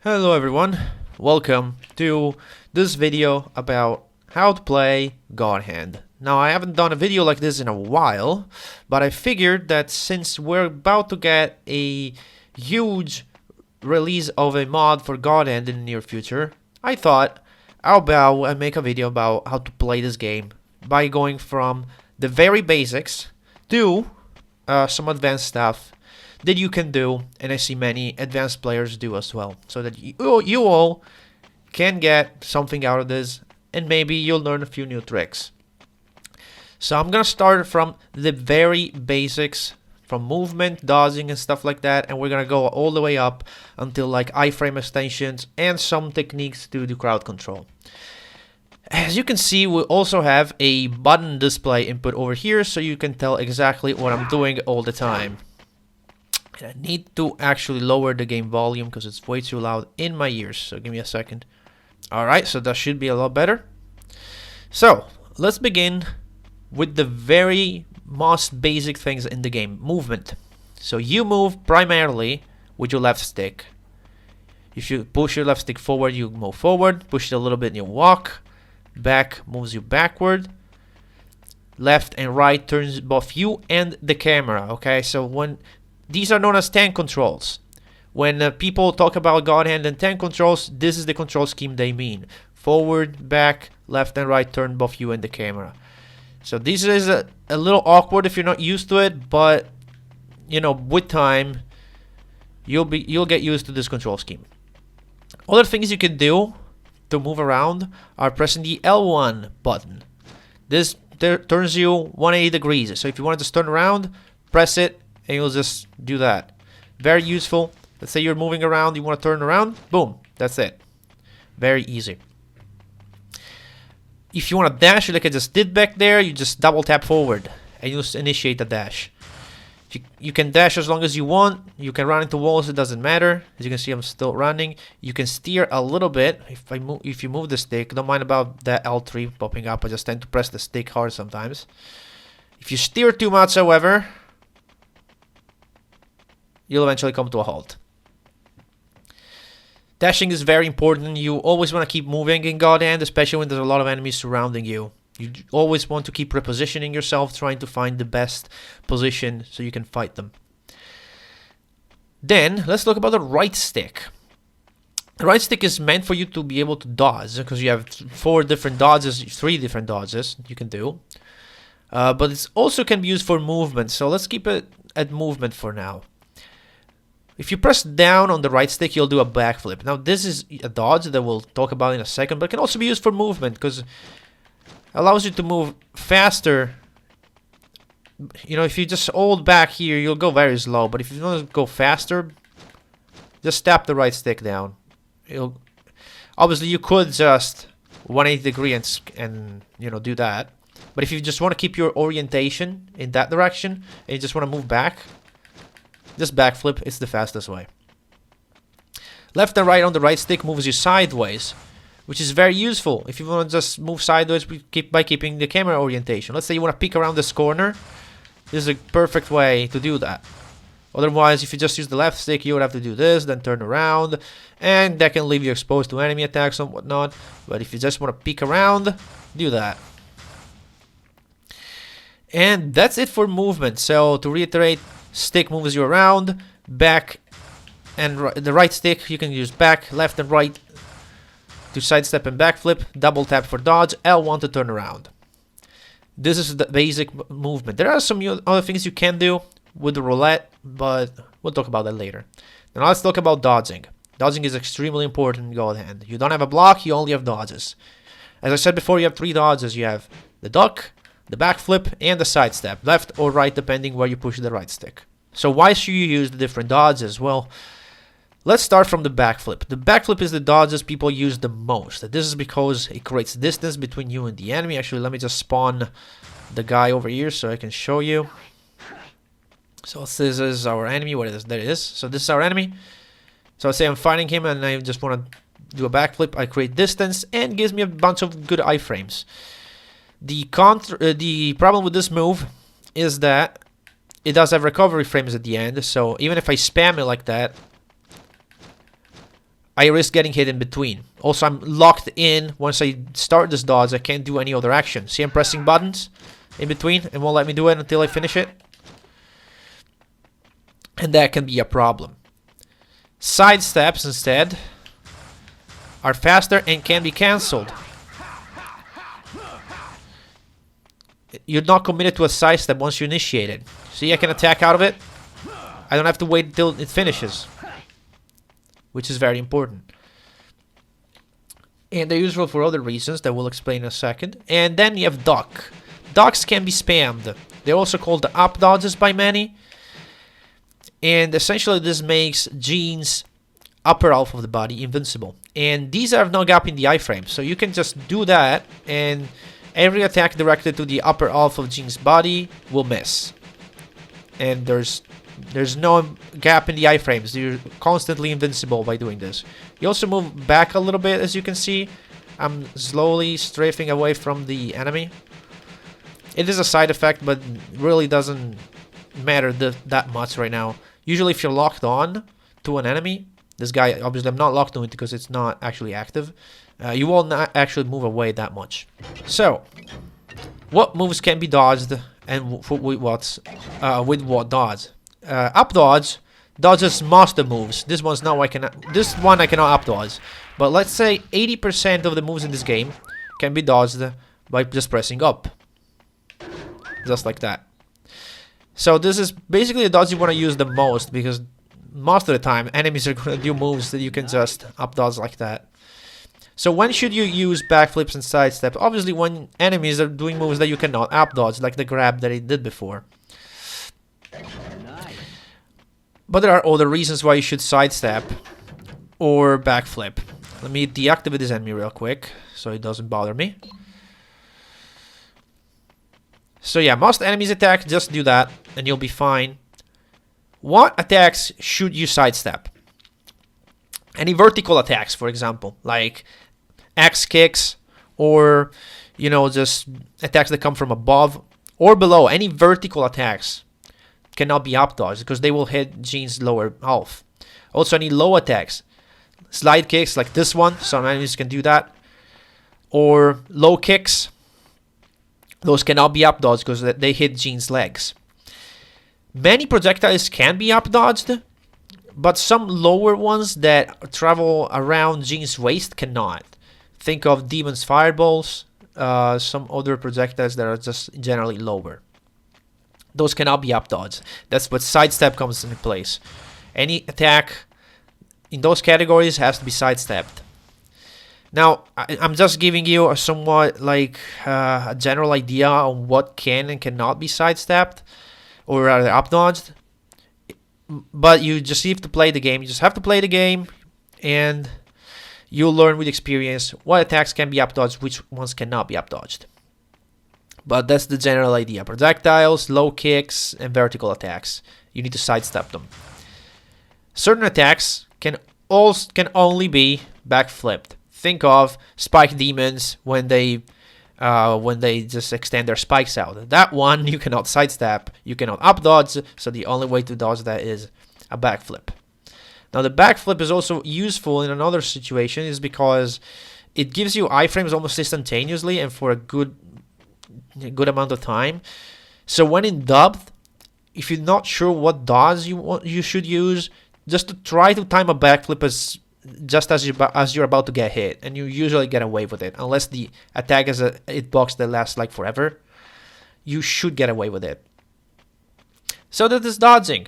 Hello everyone, welcome to this video about how to play God Hand. Now I haven't done a video like this in a while, but I figured that since we're about to get a huge release of a mod for God Hand in the near future, I thought how about I make a video about how to play this game by going from the very basics to some advanced stuff that you can do, and I see many advanced players do as well, so that you all can get something out of this, and maybe you'll learn a few new tricks. So I'm gonna start from the very basics, from movement, dodging and stuff like that, and we're gonna go all the way up until like iframe extensions and some techniques to do crowd control. As you can see, we also have a button display input over here, so you can tell exactly what I'm doing all the time. And I need to actually lower the game volume because it's way too loud in my ears, so give me a second. Alright, so that should be a lot better. So, let's begin with the very most basic things in the game. Movement. So you move primarily with your left stick. If you push your left stick forward, you move forward. Push it a little bit and you walk. Back moves you backward. Left and right turns both you and the camera. Okay, so when these are known as tank controls. When people talk about God Hand and tank controls, this is the control scheme they mean. Forward, back, left and right turn both you and the camera. So this is a little awkward if you're not used to it, but you know, with time you'll get used to this control scheme. Other things you can do to move around are pressing the L1 button. This turns you 180 degrees. So if you want to just turn around, press it and you'll just do that. Very useful. Let's say you're moving around, you want to turn around, boom, that's it. Very easy. If you want to dash like I just did back there, you just double tap forward and you'll initiate the dash. You can dash as long as you want. You can run into walls, it doesn't matter. As you can see, I'm still running. You can steer a little bit if you move the stick. Don't mind about that L3 popping up. I just tend to press the stick hard sometimes. If you steer too much, however, you'll eventually come to a halt. Dashing is very important. You always want to keep moving in God Hand, especially when there's a lot of enemies surrounding you. You always want to keep repositioning yourself, trying to find the best position so you can fight them. Then, let's talk about the right stick. The right stick is meant for you to be able to dodge, because you have 3 different dodges you can do. But it also can be used for movement, so let's keep it at movement for now. If you press down on the right stick, you'll do a backflip. Now, this is a dodge that we'll talk about in a second, but it can also be used for movement because it allows you to move faster. You know, if you just hold back here, you'll go very slow, but if you want to go faster, just tap the right stick down. Obviously, you could just 180 degree and you know, do that. But if you just want to keep your orientation in that direction and you just want to move back, just backflip, it's the fastest way. Left and right on the right stick moves you sideways, which is very useful if you want to just move sideways by keeping the camera orientation. Let's say you want to peek around this corner. This is a perfect way to do that. Otherwise, if you just use the left stick, you would have to do this, then turn around, and that can leave you exposed to enemy attacks and whatnot. But if you just want to peek around, do that. And that's it for movement. So to reiterate, stick moves you around, back and the right stick you can use back, left and right to sidestep and backflip, double tap for dodge, L1 to turn around. This is the basic movement. There are some other things you can do with the roulette, but we'll talk about that later. Now let's talk about dodging. Dodging is extremely important in God Hand. You don't have a block, you only have dodges. As I said before, you have 3 dodges. You have the duck, the backflip, and the sidestep, left or right depending where you push the right stick. So why should you use the different dodges? Well, let's start from the backflip. The backflip is the dodges people use the most. This is because it creates distance between you and the enemy. Actually, let me just spawn the guy over here so I can show you. So this is our enemy. What is this? There it is. So this is our enemy. So let's say I'm fighting him and I just want to do a backflip. I create distance and gives me a bunch of good iframes. The problem with this move is that it does have recovery frames at the end, so even if I spam it like that, I risk getting hit in between. Also, I'm locked in. Once I start this dodge, I can't do any other action. See, I'm pressing buttons in between and won't let me do it until I finish it. And that can be a problem. Side steps instead are faster and can be cancelled. You're not committed to a side step once you initiate it. See, I can attack out of it. I don't have to wait until it finishes, which is very important. And they're useful for other reasons that we'll explain in a second. And then you have duck. Ducks can be spammed. They're also called the up dodges by many. And essentially this makes Jean's upper half of the body invincible. And these have no gap in the iframe, so you can just do that and every attack directed to the upper half of Jean's body will miss. And there's no gap in the iframes. You're constantly invincible by doing this. You also move back a little bit, as you can see. I'm slowly strafing away from the enemy. It is a side effect, but really doesn't matter that much right now. Usually if you're locked on to an enemy, this guy, obviously I'm not locked on it because it's not actually active, you will not actually move away that much. So, what moves can be dodged and with what dodge? Up dodge dodges master moves. This one I cannot up dodge. But let's say 80% of the moves in this game can be dodged by just pressing up. Just like that. So this is basically the dodge you want to use the most, because most of the time enemies are going to do moves that you can just up dodge like that. So when should you use backflips and sidestep? Obviously when enemies are doing moves that you cannot up dodge, like the grab that I did before. But there are other reasons why you should sidestep or backflip. Let me deactivate this enemy real quick so it doesn't bother me. So yeah, most enemies attack, just do that and you'll be fine. What attacks should you sidestep? Any vertical attacks, for example, like axe kicks, or you know, just attacks that come from above or below. Any vertical attacks cannot be up dodged because they will hit Jean's lower half. Also, any low attacks, slide kicks like this one, some enemies can do that, or low kicks. Those cannot be up dodged because they hit Jean's legs. Many projectiles can be up dodged, but some lower ones that travel around Jean's waist cannot. Think of Demon's Fireballs, some other projectiles that are just generally lower. Those cannot be up dodged. That's what sidestep comes into place. Any attack in those categories has to be sidestepped. Now, I'm just giving you a somewhat like a general idea on what can and cannot be sidestepped or rather up dodged. But you just have to play the game. You just have to play the game and you'll learn with experience what attacks can be up dodged, which ones cannot be up dodged. But that's the general idea. Projectiles, low kicks, and vertical attacks. You need to sidestep them. Certain attacks can only be backflipped. Think of spike demons when they just extend their spikes out. That one you cannot sidestep, you cannot up dodge, so the only way to dodge that is a backflip. Now the backflip is also useful in another situation, is because it gives you iframes almost instantaneously and for a good amount of time. So when in depth, if you're not sure what dodge you should use, just to try to time a backflip as you're about to get hit, and you usually get away with it unless the attack is a hitbox that lasts like forever. You should get away with it. So that is dodging.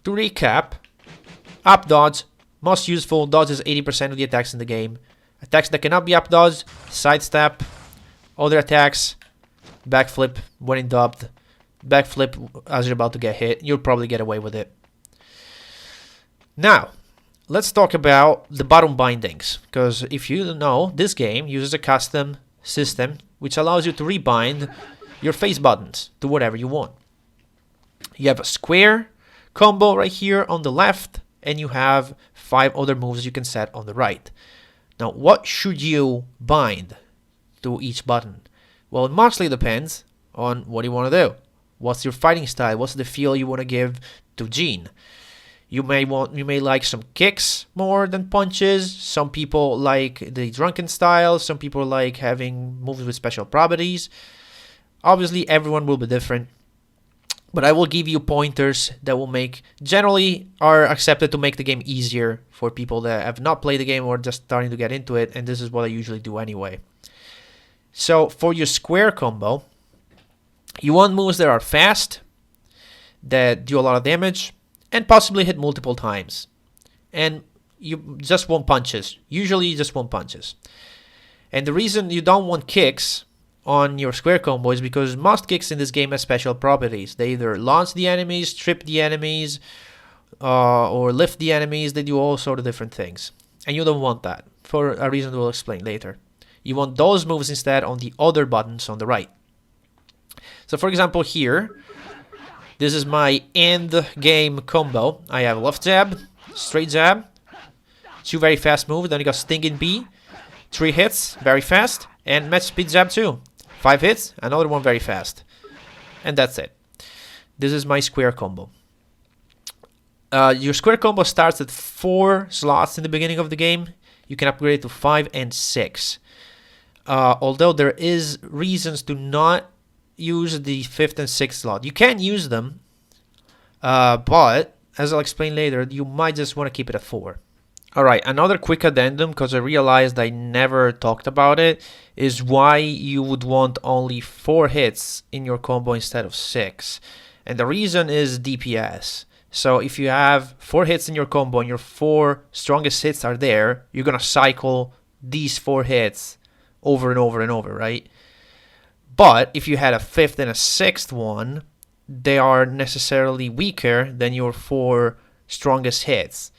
To recap, up dodge, most useful, dodges 80% of the attacks in the game. Attacks that cannot be up dodged, sidestep. Other attacks, backflip when in depth, backflip as you're about to get hit. You'll probably get away with it. Now, let's talk about the bottom bindings, because if you don't know, this game uses a custom system which allows you to rebind your face buttons to whatever you want. You have a square combo right here on the left, and you have 5 other moves you can set on the right. Now, what should you bind to each button? Well, it mostly depends on what you want to do. What's your fighting style? What's the feel you want to give to Jean? You may like some kicks more than punches. Some people like the drunken style. Some people like having moves with special properties. Obviously, everyone will be different. But I will give you pointers that will generally are accepted to make the game easier for people that have not played the game or just starting to get into it. And this is what I usually do anyway. So for your square combo, you want moves that are fast, that do a lot of damage, and possibly hit multiple times. And you just want punches. Usually you just want punches. And the reason you don't want kicks on your square combo is because most kicks in this game have special properties. They either launch the enemies, trip the enemies, or lift the enemies. They do all sort of different things. And you don't want that, for a reason we'll explain later. You want those moves instead on the other buttons on the right. So for example here, this is my end game combo. I have left jab, straight jab, 2 very fast moves, then you got stinging B, 3 hits, very fast, and match speed jab 2. 5 hits, another one very fast. And that's it. This is my square combo. Your square combo starts at 4 slots in the beginning of the game. You can upgrade it to 5 and 6. Although there is reasons to not use the 5th and 6th slot. You can use them, but as I'll explain later, you might just want to keep it at 4. Alright, another quick addendum, because I realized I never talked about it, is why you would want only 4 hits in your combo instead of 6. And the reason is DPS. So if you have 4 hits in your combo and your 4 strongest hits are there, you're going to cycle these 4 hits over and over and over, right? But if you had a 5th and a 6th one, they are necessarily weaker than your 4 strongest hits.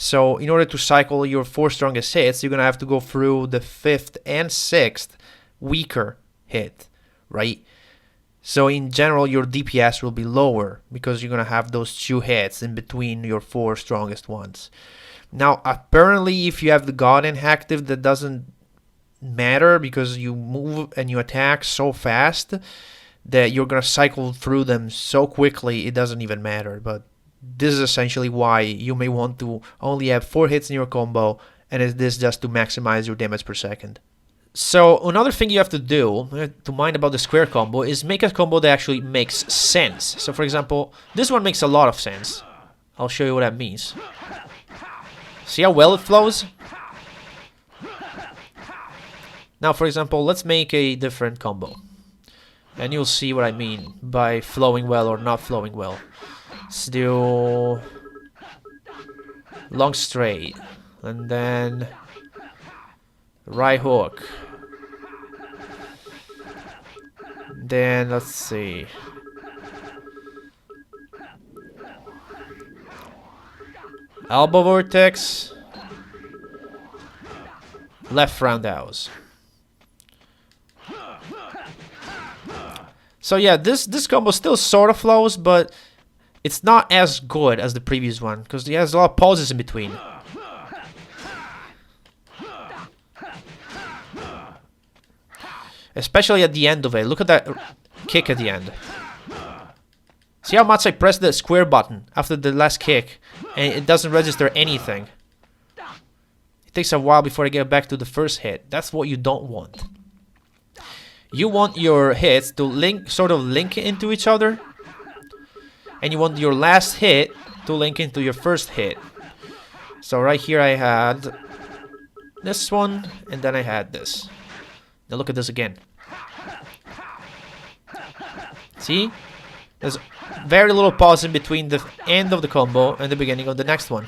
So in order to cycle your 4 strongest hits, you're going to have to go through the 5th and 6th weaker hit, right? So in general, your DPS will be lower because you're going to have those 2 hits in between your 4 strongest ones. Now, apparently, if you have the God Hand active, that doesn't matter because you move and you attack so fast that you're going to cycle through them so quickly, it doesn't even matter. But this is essentially why you may want to only have 4 hits in your combo, and is this just to maximize your damage per second. So another thing you have to do to mind about the square combo is make a combo that actually makes sense. So for example, this one makes a lot of sense. I'll show you what that means. See how well it flows? Now for example, let's make a different combo. And you'll see what I mean by flowing well or not flowing well. Let's do long straight, and then right hook. Then let's see. Elbow vortex. Left roundhouse. So yeah, this combo still sort of flows, but it's not as good as the previous one because it has a lot of pauses in between. Especially at the end of it. Look at that kick at the end. See how much I press the square button after the last kick and it doesn't register anything. It takes a while before I get back to the first hit. That's what you don't want. You want your hits to sort of link into each other. And you want your last hit to link into your first hit. So right here I had this one, and then I had this. Now look at this again. See? There's very little pause in between the end of the combo and the beginning of the next one.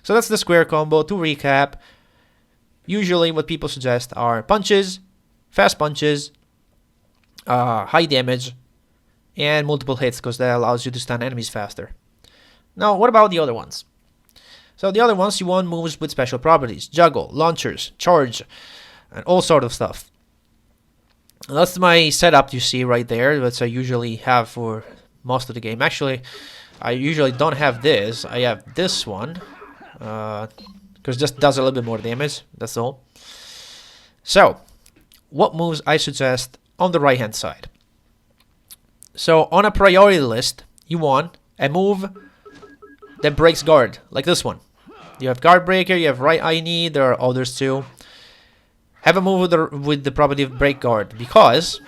So that's the square combo. To recap, usually what people suggest are punches, fast punches, high damage, and multiple hits because that allows you to stun enemies faster. Now, what about the other ones? So the other ones, you want moves with special properties. Juggle, launchers, charge, and all sort of stuff. And that's my setup you see right there, which I usually have for most of the game. Actually, I usually don't have this. I have this one. Because it just does a little bit more damage. That's all. So, what moves I suggest on the right hand side? So on a priority list, you want a move that breaks guard, like this one. You have guard breaker, you have right eye knee, there are others too. Have a move with the property of break guard, because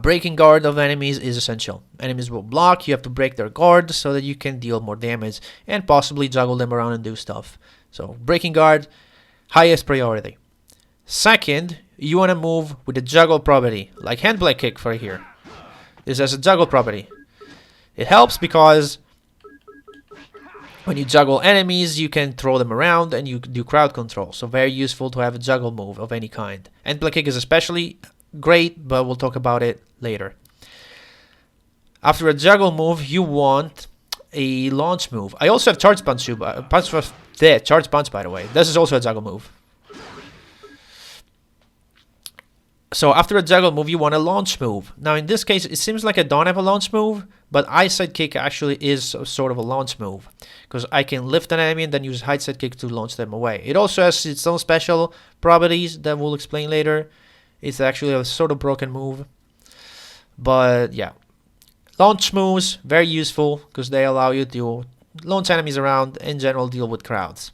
breaking guard of enemies is essential. Enemies will block, you have to break their guard so that you can deal more damage and possibly juggle them around and do stuff. So breaking guard, highest priority. Second, you want to move with the juggle property, like hand play kick for here. This has a juggle property. It helps because when you juggle enemies, you can throw them around and you do crowd control. So very useful to have a juggle move of any kind. Hand play kick is especially great, but we'll talk about it later. After a juggle move, you want a launch move. I also have charge punch, charge punch, by the way. This is also a juggle move. So after a juggle move, you want a launch move. Now in this case, it seems like I don't have a launch move, but high side kick actually is sort of a launch move, because I can lift an enemy and then use high side kick to launch them away. It also has its own special properties that we'll explain later. It's actually a sort of broken move. But yeah, launch moves, very useful because they allow you to launch enemies around, in general deal with crowds.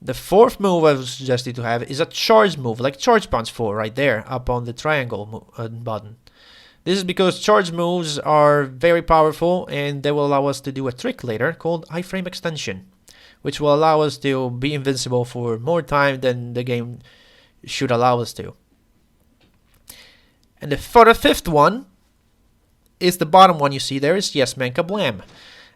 The fourth move I would suggest you to have is a charge move, like charge punch 4 right there up on the triangle button. This is because charge moves are very powerful and they will allow us to do a trick later called iframe extension, which will allow us to be invincible for more time than the game should allow us to. And for the fifth one is the bottom one you see there, is yes, Man Kablaam.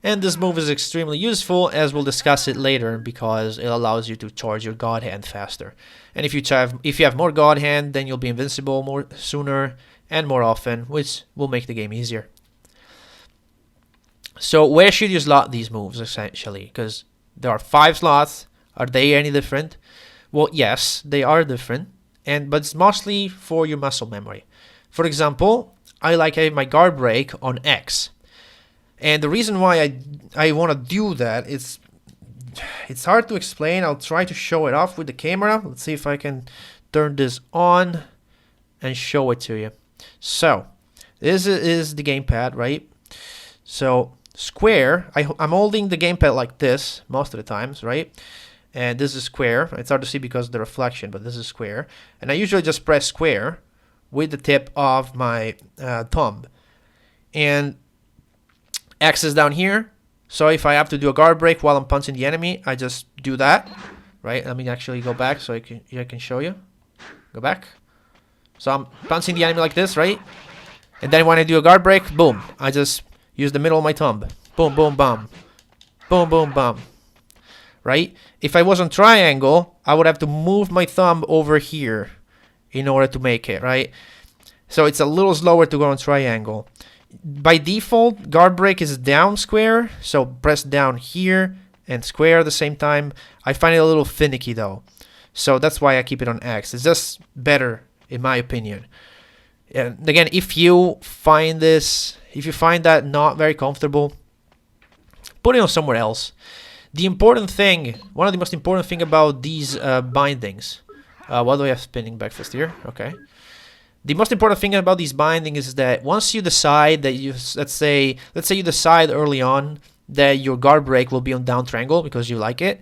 And this move is extremely useful, as we'll discuss it later, because it allows you to charge your God Hand faster. And if you have more God Hand, then you'll be invincible more sooner and more often, which will make the game easier. So where should you slot these moves, essentially? Because there are 5 slots. Are they any different? Well, yes, they are different, but it's mostly for your muscle memory. For example, I like having my guard break on X. And the reason why I want to do that is, it's hard to explain. I'll try to show it off with the camera. Let's see if I can turn this on and show it to you. So this is the gamepad, right? So square, I'm holding the gamepad like this most of the times, right? And this is square. It's hard to see because of the reflection, but this is square. And I usually just press square with the tip of my thumb. And X is down here, so if I have to do a guard break while I'm punching the enemy, I just do that, right? Let me actually go back so I can show you. Go back. So I'm punching the enemy like this, right? And then when I do a guard break, boom, I just use the middle of my thumb. Boom, boom, bam. Boom, boom, bam. Right? If I was on triangle, I would have to move my thumb over here in order to make it, right? So it's a little slower to go on triangle. By default, guard break is down square, so press down here and square at the same time. I find it a little finicky though, so that's why I keep it on X. It's just better in my opinion. And again, if you find that not very comfortable, put it on somewhere else. The important thing, one of the most important thing about these bindings, what do we have spinning breakfast here? Okay. The most important thing about these bindings is that once you decide that let's say you decide early on that your guard break will be on down triangle because you like it,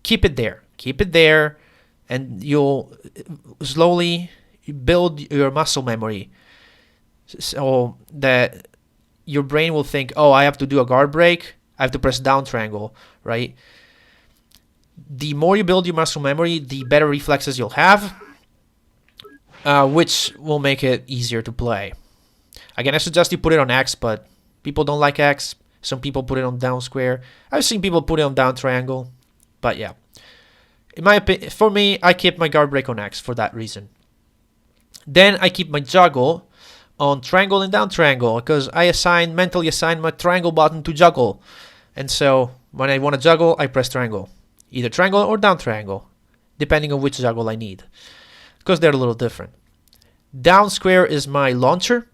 keep it there, and you'll slowly build your muscle memory so that your brain will think, oh, I have to do a guard break, I have to press down triangle, right? The more you build your muscle memory, the better reflexes you'll have, which will make it easier to play. Again, I suggest you put it on X, but people don't like X. Some people put it on down square. I've seen people put it on down triangle, but yeah. In my opinion, for me, I keep my guard break on X for that reason. Then I keep my juggle on triangle and down triangle because I mentally assign my triangle button to juggle. And so when I want to juggle, I press triangle. Either triangle or down triangle, depending on which juggle I need, because they're a little different. Down square is my launcher,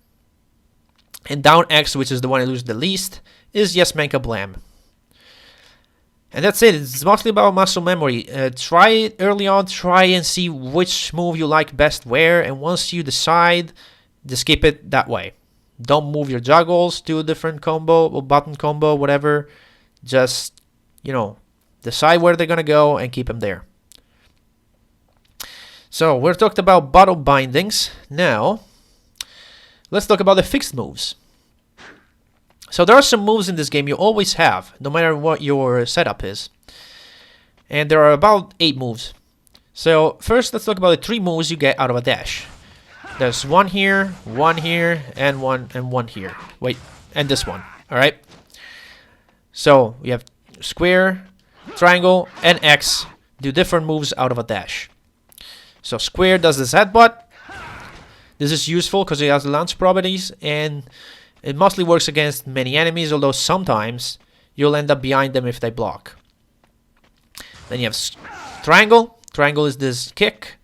and down X, which is the one I lose the least, is yes, Man Kablaam. And that's it. It's mostly about muscle memory. Try it early on. Try and see which move you like best where, and once you decide, just keep it that way. Don't move your juggles to a different combo or button combo, whatever. Just, you know, decide where they're gonna go and keep them there. So we're talked about bottle bindings. Now, let's talk about the fixed moves. So there are some moves in this game you always have, no matter what your setup is. And there are about 8 moves. So first, let's talk about the 3 moves you get out of a dash. There's one here, and one here. Wait, and this one. All right. So we have square, triangle, and X do different moves out of a dash. So square does this headbutt. This is useful because it has launch properties, and it mostly works against many enemies, although sometimes you'll end up behind them if they block. Then you have triangle. Triangle is this kick.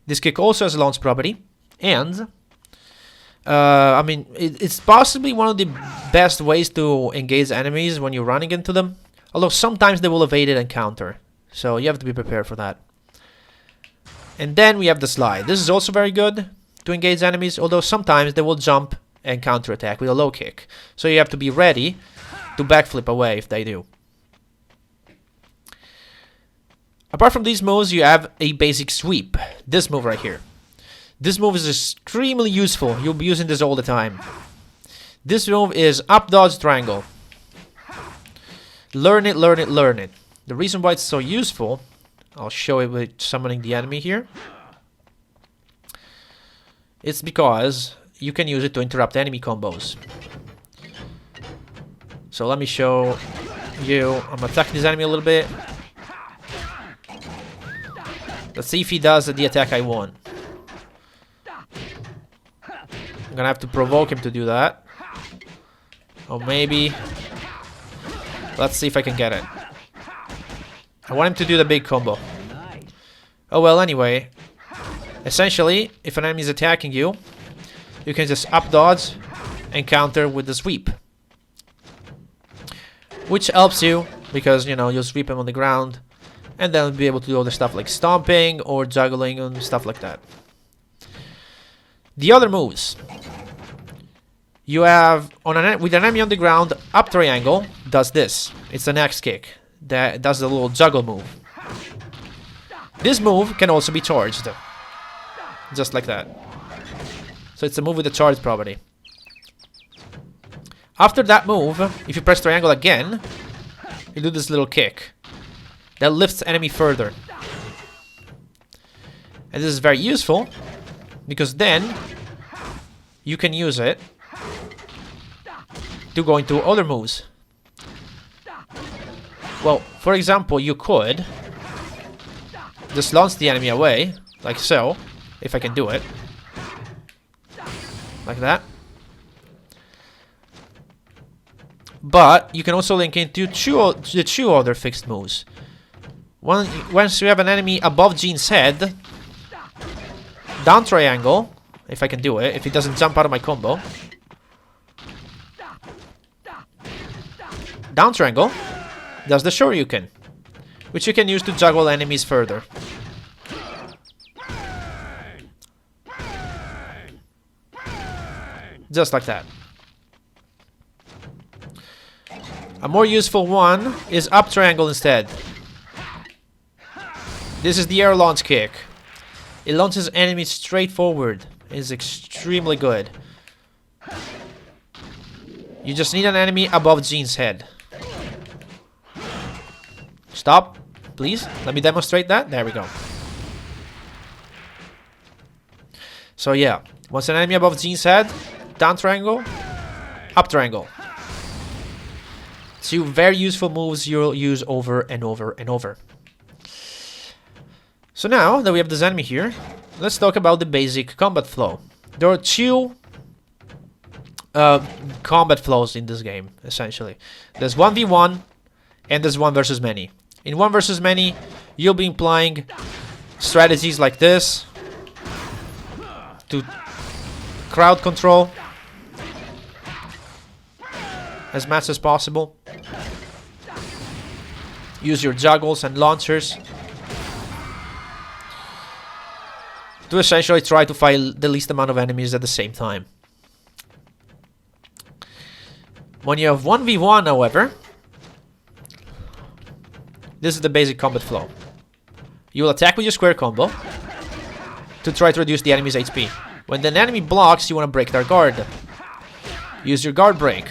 This kick also has a launch property. And, I mean, it's possibly one of the best ways to engage enemies when you're running into them. Although sometimes they will evade it and counter. So you have to be prepared for that. And then we have the slide. This is also very good to engage enemies. Although sometimes they will jump and counterattack with a low kick. So you have to be ready to backflip away if they do. Apart from these moves, you have a basic sweep. This move right here. This move is extremely useful. You'll be using this all the time. This move is up dodge triangle. Learn it, learn it, learn it. The reason why it's so useful, I'll show it with summoning the enemy here. It's because you can use it to interrupt enemy combos. So let me show you. I'm gonna attack this enemy a little bit. Let's see if he does the attack I want. I'm gonna have to provoke him to do that. Or maybe... Let's see if I can get it. I want him to do the big combo. Oh well, anyway. Essentially, if an enemy is attacking you, you can just up dodge and counter with the sweep. Which helps you, because, you know, you'll sweep him on the ground. And then be able to do other stuff like stomping or juggling and stuff like that. The other moves. You have, with an enemy on the ground, up triangle does this. It's an X kick that does the little juggle move. This move can also be charged. Just like that. So it's a move with a charge property. After that move, if you press triangle again, you do this little kick. That lifts enemy further. And this is very useful, because then you can use it to go into other moves. Well, for example, you could just launch the enemy away, like so, if I can do it. Like that. But you can also link into the 2 other fixed moves. Once you have an enemy above Gene's head, down triangle, if I can do it, if he doesn't jump out of my combo. Down triangle does the Shoryuken, which you can use to juggle enemies further. Just like that. A more useful one is up triangle instead. This is the air launch kick. It launches enemies straight forward. It is extremely good. You just need an enemy above Gene's head. Stop, please. Let me demonstrate that. There we go. So yeah, once an enemy above Gene's head, down triangle, up triangle. 2 very useful moves you'll use over and over and over. So now that we have this enemy here, let's talk about the basic combat flow. There are 2 combat flows in this game, essentially. There's 1v1 and there's 1 versus many. In 1 versus many, you'll be implying strategies like this to crowd control as much as possible. Use your juggles and launchers to essentially try to fight the least amount of enemies at the same time. When you have 1v1, however, this is the basic combat flow. You will attack with your square combo to try to reduce the enemy's HP. When an enemy blocks, you want to break their guard. Use your guard break.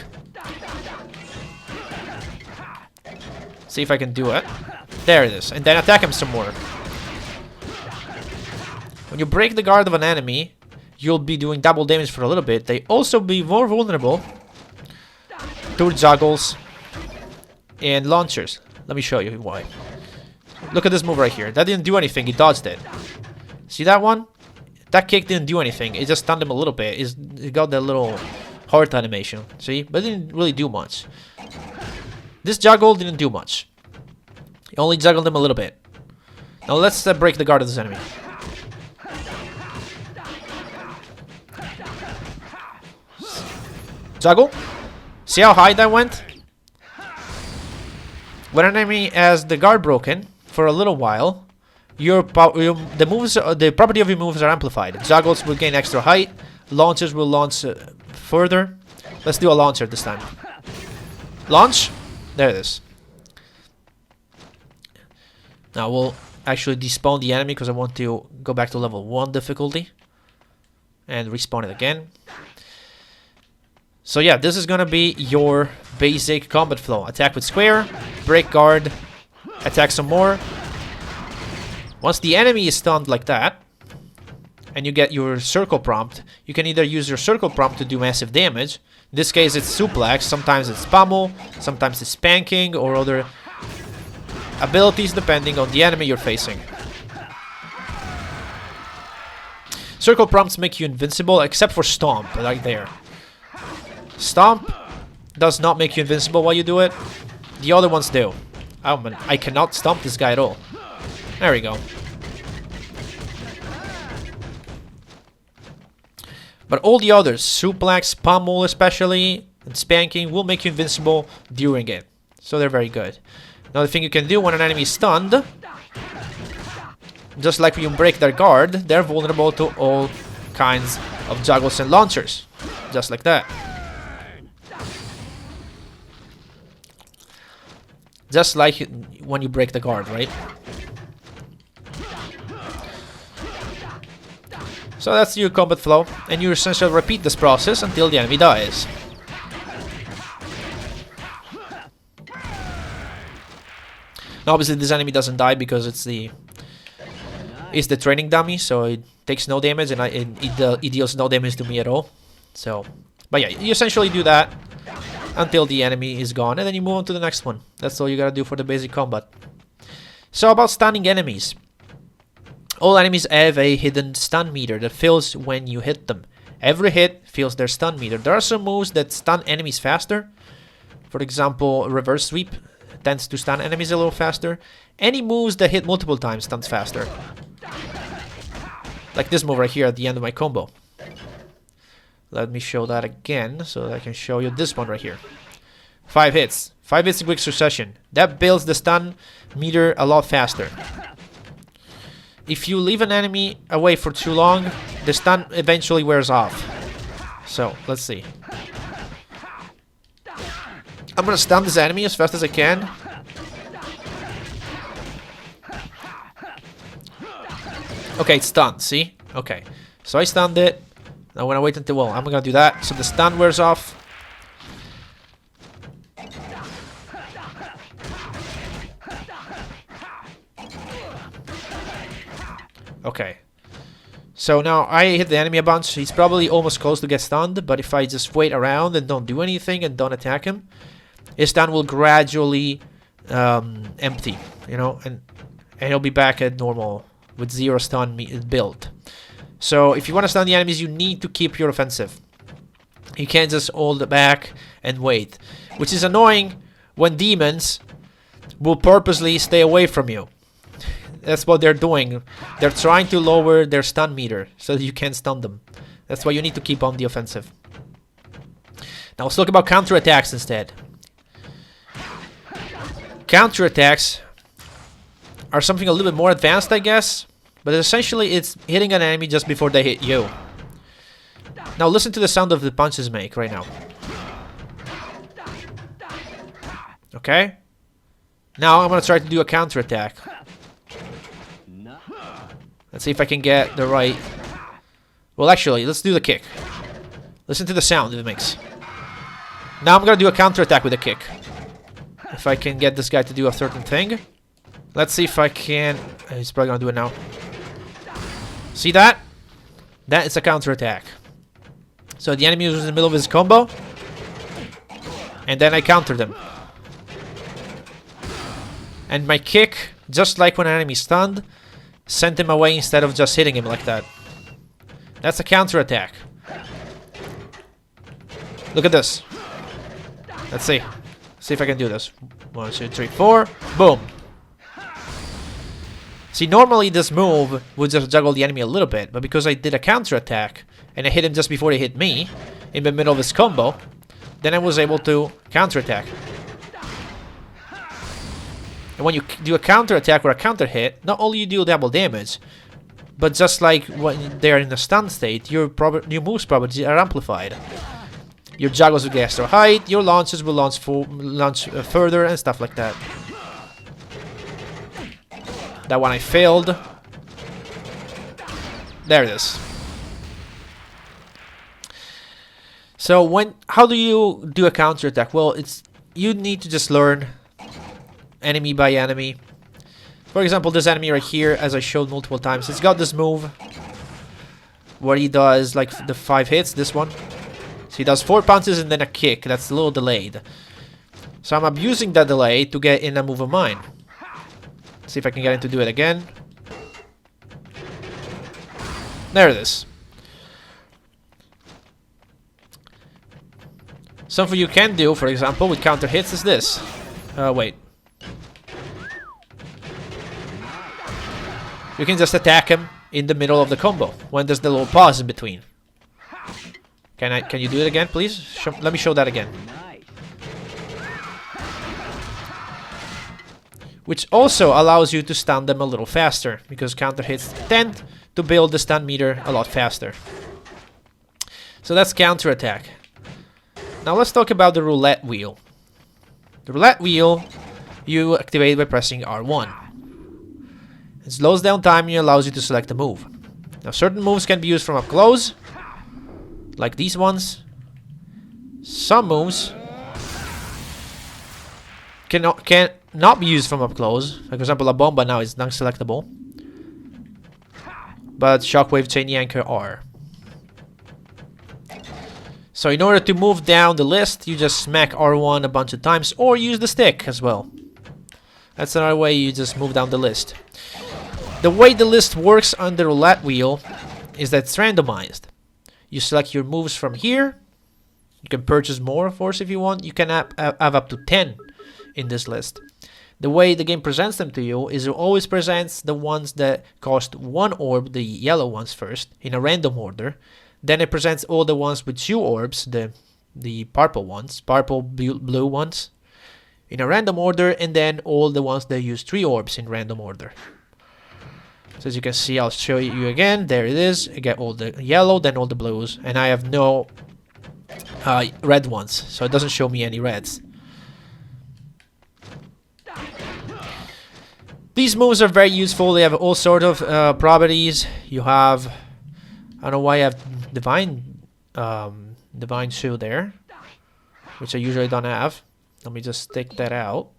See if I can do it. There it is. And then attack him some more. When you break the guard of an enemy, you'll be doing double damage for a little bit. They also be more vulnerable to juggles and launchers. Let me show you why. Look at this move right here. That didn't do anything. He dodged it. See that one? That kick didn't do anything. It just stunned him a little bit. It got that little heart animation. See? But it didn't really do much. This juggle didn't do much. He only juggled him a little bit. Now let's break the guard of this enemy. Juggle. See how high that went? When an enemy has the guard broken for a little while, the property of your moves are amplified. Juggles will gain extra height. Launchers will launch further. Let's do a launcher this time. Launch. There it is. Now we'll actually despawn the enemy because I want to go back to level 1 difficulty. And respawn it again. So yeah, this is gonna be your basic combat flow. Attack with square, break guard, attack some more. Once the enemy is stunned like that, and you get your circle prompt, you can either use your circle prompt to do massive damage. In this case it's suplex, sometimes it's pummel, sometimes it's spanking, or other abilities depending on the enemy you're facing. Circle prompts make you invincible except for stomp, right there. Stomp does not make you invincible while you do it. The other ones do. Oh man, I cannot stomp this guy at all. There we go. But all the others, suplex, pummel especially, and spanking, will make you invincible during it. So they're very good. Another thing you can do when an enemy is stunned, just like when you break their guard, they're vulnerable to all kinds of juggles and launchers. Just like that. Just like when you break the guard, right? So that's your combat flow, and you essentially repeat this process until the enemy dies. Now obviously this enemy doesn't die because it's the training dummy, so it takes no damage and it deals no damage to me at all. So, but yeah, you essentially do that until the enemy is gone, and then you move on to the next one. That's all you gotta do for the basic combat. So about stunning enemies. All enemies have a hidden stun meter that fills when you hit them. Every hit fills their stun meter. There are some moves that stun enemies faster. For example, reverse sweep tends to stun enemies a little faster. Any moves that hit multiple times stuns faster. Like this move right here at the end of my combo. Let me show that again so that I can show you this one right here. 5 hits. 5 hits in quick succession. That builds the stun meter a lot faster. If you leave an enemy away for too long, the stun eventually wears off. So, let's see. I'm gonna stun this enemy as fast as I can. Okay, it's stunned, see? Okay. So I stunned it. Now when I wait until, well, I'm gonna do that. So the stun wears off. Okay. So now I hit the enemy a bunch. He's probably almost close to get stunned, but if I just wait around and don't do anything and don't attack him, his stun will gradually empty, you know, and he'll be back at normal with 0 stun build. So if you want to stun the enemies, you need to keep your offensive. You can't just hold it back and wait, which is annoying when demons will purposely stay away from you. That's what they're doing. They're trying to lower their stun meter so that you can't stun them. That's why you need to keep on the offensive. Now let's talk about counterattacks instead. Counterattacks are something a little bit more advanced, I guess. But essentially it's hitting an enemy just before they hit you. Now listen to the sound of the punches make right now. Okay. Now I'm gonna try to do a counter attack. Let's see if I can get the right... Well, actually, let's do the kick. Listen to the sound it makes. Now I'm gonna do a counter attack with a kick. If I can get this guy to do a certain thing. Let's see if I can... He's probably gonna do it now. See that? That is a counter attack. So the enemy was in the middle of his combo. And then I countered him. And my kick, just like when an enemy stunned, sent him away instead of just hitting him like that. That's a counter attack. Look at this. Let's see. See if I can do this. 1, 2, 3, 4. Boom. See, normally this move would just juggle the enemy a little bit, but because I did a counter attack and I hit him just before he hit me, in the middle of his combo, then I was able to counter attack. And when you do a counter attack or a counter hit, not only you deal double damage, but just like when they are in a stun state, your moves probabilities are amplified. Your juggles will get extra height, your launches will launch further and stuff like that. That one I failed. There it is. So how do you do a counter attack? Well, you need to just learn enemy by enemy. For example, this enemy right here, as I showed multiple times, it's got this move where he does like the 5 hits, this one. So he does 4 punches and then a kick. That's a little delayed. So I'm abusing that delay to get in a move of mine. See if I can get him to do it again. There it is. Something you can do, for example, with counter hits is this. Wait. You can just attack him in the middle of the combo when there's the little pause in between. Can you do it again, please? Let me show that again. Which also allows you to stun them a little faster, because counter hits tend to build the stun meter a lot faster. So that's counter attack. Now let's talk about the roulette wheel. The roulette wheel you activate by pressing R1. It slows down time and allows you to select a move. Now certain moves can be used from up close, like these ones. Some moves cannot be used from up close. For example, a bomba now is non-selectable, but shockwave, chain yanker are. So in order to move down the list, you just smack R1 a bunch of times, or use the stick as well. That's another way you just move down the list. The way the list works on the roulette wheel is that it's randomized. You select your moves from here. You can purchase more, of course, if you want. You can have up to 10 in this list. The way the game presents them to you is it always presents the ones that cost 1 orb, the yellow ones first, in a random order. Then it presents all the ones with 2 orbs, the purple ones, blue ones, in a random order, and then all the ones that use 3 orbs in random order. So as you can see, I'll show you again. There it is. I get all the yellow, then all the blues, and I have no red ones, so it doesn't show me any reds. These moves are very useful. They have all sort of properties. You have, I don't know why I have divine shield there, which I usually don't have. Let me just take that out.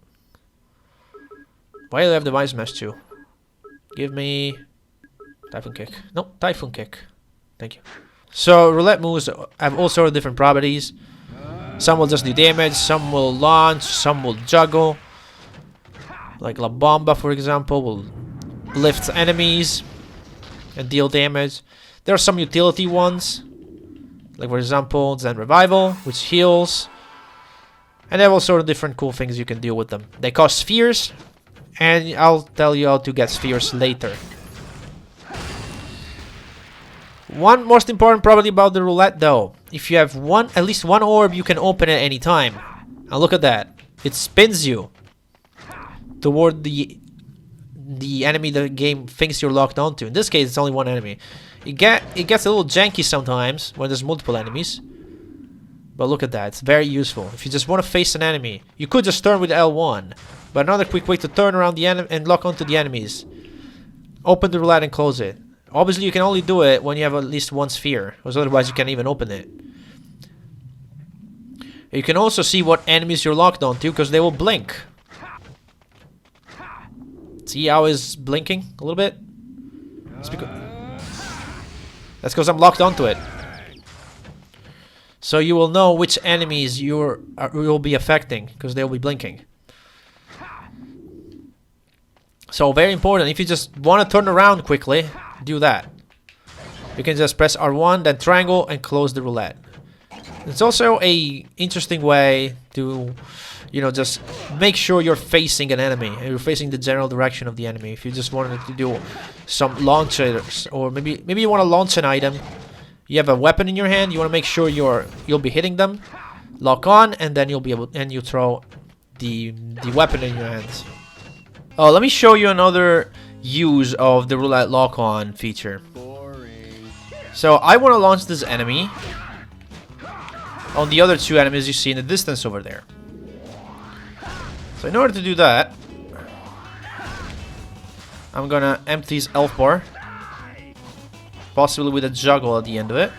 Why do I have divine smash too? Give me typhoon kick. No, typhoon kick. Thank you. So roulette moves have all sort of different properties. Some will just do damage, some will launch, some will juggle. Like La Bomba, for example, will lift enemies and deal damage. There are some utility ones, like for example Zen Revival, which heals. And they have all sort of different cool things you can do with them. They cost spheres, and I'll tell you how to get spheres later. One most important property about the roulette though, if you have at least one orb, you can open it at any time. Now look at that. It spins you toward the enemy the game thinks you're locked onto. In this case, it's only one enemy. It gets a little janky sometimes when there's multiple enemies. But look at that, it's very useful. If you just want to face an enemy, you could just turn with L1. But another quick way to turn around the enemy and lock onto the enemies. Open the roulette and close it. Obviously, you can only do it when you have at least one sphere, because otherwise you can't even open it. You can also see what enemies you're locked onto, because they will blink. See how it's blinking a little bit? That's because I'm locked onto it. So you will know which enemies you will be affecting, because they'll be blinking. So very important, if you just want to turn around quickly, do that. You can just press R1, then triangle, and close the roulette. It's also a interesting way to, you know, just make sure you're facing an enemy, and you're facing the general direction of the enemy. If you just wanted to do some launchers, or maybe you want to launch an item, you have a weapon in your hand, you want to make sure you'll be hitting them, lock on, and then you'll be able, and you throw the weapon in your hands. Let me show you another use of the roulette lock-on feature. So I want to launch this enemy on the other two enemies you see in the distance over there. So in order to do that, I'm gonna empty his health bar, possibly with a juggle at the end of it.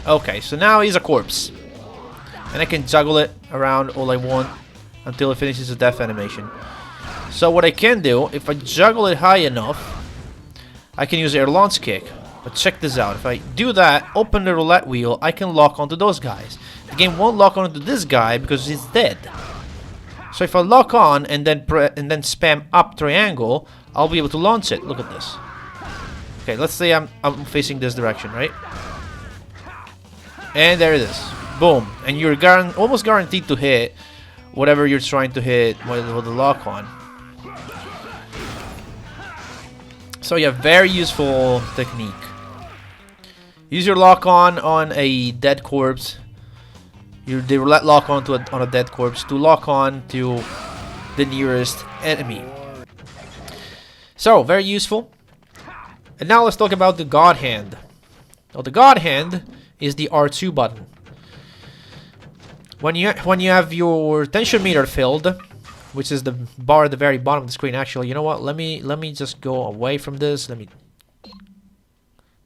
Okay, so now he's a corpse, and I can juggle it around all I want until it finishes the death animation. So what I can do, if I juggle it high enough, I can use air launch kick. But check this out, if I do that, open the roulette wheel, I can lock onto those guys. The game won't lock onto this guy because he's dead. So if I lock on and then spam up triangle, I'll be able to launch it. Look at this. Okay, let's say I'm facing this direction, right? And there it is. Boom. And you're almost guaranteed to hit whatever you're trying to hit with the lock on. So yeah, very useful technique. Use your lock on a dead corpse. The roulette lock on a dead corpse to lock on to the nearest enemy. So very useful. And now let's talk about the God Hand. Now the God Hand is the R2 button. When you have your tension meter filled, which is the bar at the very bottom of the screen. Actually, you know what? Let me just go away from this. Let me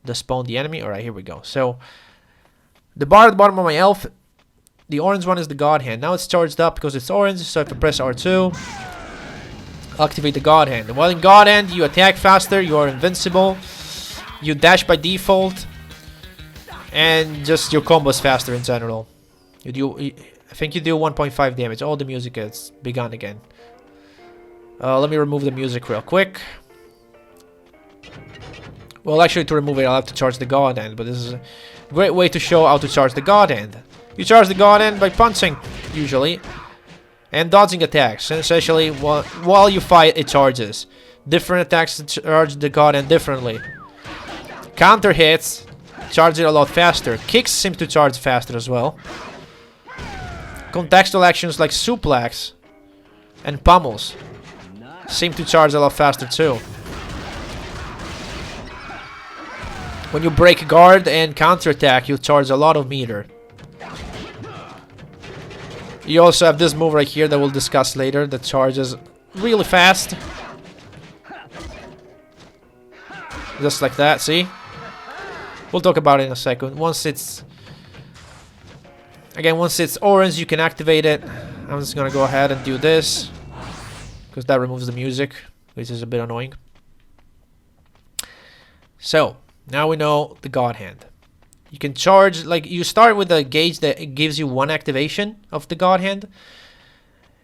despawn the enemy. All right, here we go. So the bar at the bottom of my health, the orange one is the God Hand. Now it's charged up because it's orange. So if I press R2, activate the God Hand. And while in God Hand, you attack faster. You are invincible. You dash by default, and just your combos faster in general. I think you do 1.5 damage. All the music has begun again. Let me remove the music real quick. Well, actually, to remove it, I'll have to charge the God Hand. But this is a great way to show how to charge the God Hand. You charge the God Hand by punching, usually, and dodging attacks. And essentially, while you fight, it charges. Different attacks charge the God Hand differently. Counter hits charge it a lot faster. Kicks seem to charge faster as well. Contextual actions like suplex and pummels seem to charge a lot faster too. When you break guard and counterattack, you charge a lot of meter. You also have this move right here that we'll discuss later that charges really fast. Just like that, see? We'll talk about it in a second. Once it's orange, you can activate it. I'm just gonna go ahead and do this because that removes the music, which is a bit annoying. So now we know the God Hand. You can charge, like, you start with a gauge that gives you one activation of the God Hand,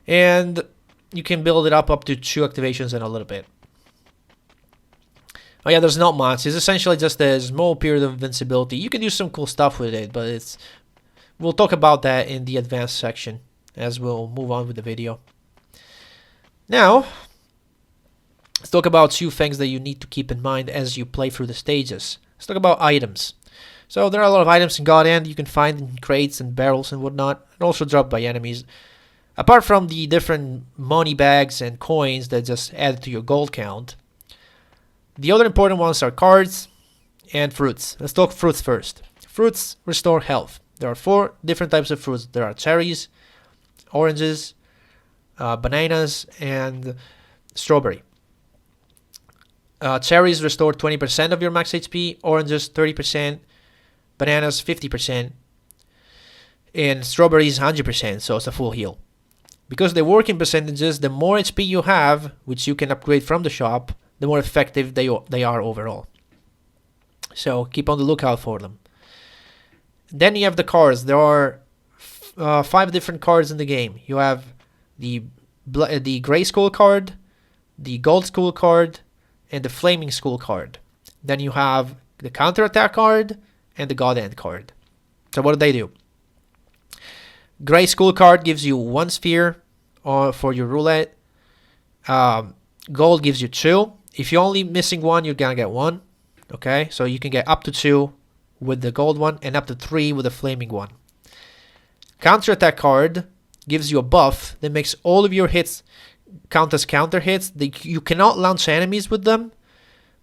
and you can build it up to 2 activations in a little bit. Oh yeah, there's not much. It's essentially just a small period of invincibility. You can do some cool stuff with it, but we'll talk about that in the advanced section as we'll move on with the video. Now, let's talk about 2 things that you need to keep in mind as you play through the stages. Let's talk about items. So there are a lot of items in God Hand you can find in crates and barrels and whatnot, and also dropped by enemies. Apart from the different money bags and coins that just add to your gold count, the other important ones are cards and fruits. Let's talk fruits first. Fruits restore health. There are 4 different types of fruits. There are cherries, oranges, bananas, and strawberry. Cherries restore 20% of your max HP, oranges 30%, bananas 50%, and strawberries 100%, so it's a full heal. Because they work in percentages, the more HP you have, which you can upgrade from the shop, the more effective they are overall. So keep on the lookout for them. Then you have the cards. There are 5 different cards in the game. You have the Gray Skull card, the Gold Skull card, and the Flaming Skull card. Then you have the Counterattack card and the God Hand card. So what do they do? Gray Skull card gives you 1 sphere for your roulette. Gold gives you 2. If you're only missing 1, you're gonna get 1. Okay, so you can get up to 2 with the gold one and up to 3 with the flaming one. Counterattack card gives you a buff that makes all of your hits count as counter hits. You cannot launch enemies with them,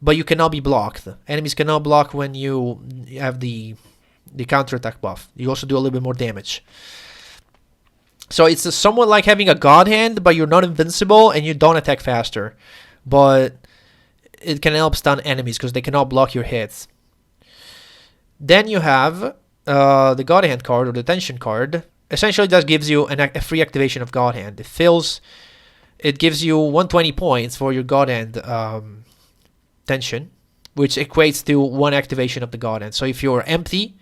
but you cannot be blocked. Enemies cannot block when you have the counterattack buff. You also do a little bit more damage. So it's somewhat like having a God Hand, but you're not invincible and you don't attack faster. But it can help stun enemies because they cannot block your hits. Then you have the God Hand card or the tension card. Essentially, that gives you a free activation of God Hand. It gives you 120 points for your God Hand tension, which equates to 1 activation of the God Hand. So if you're empty,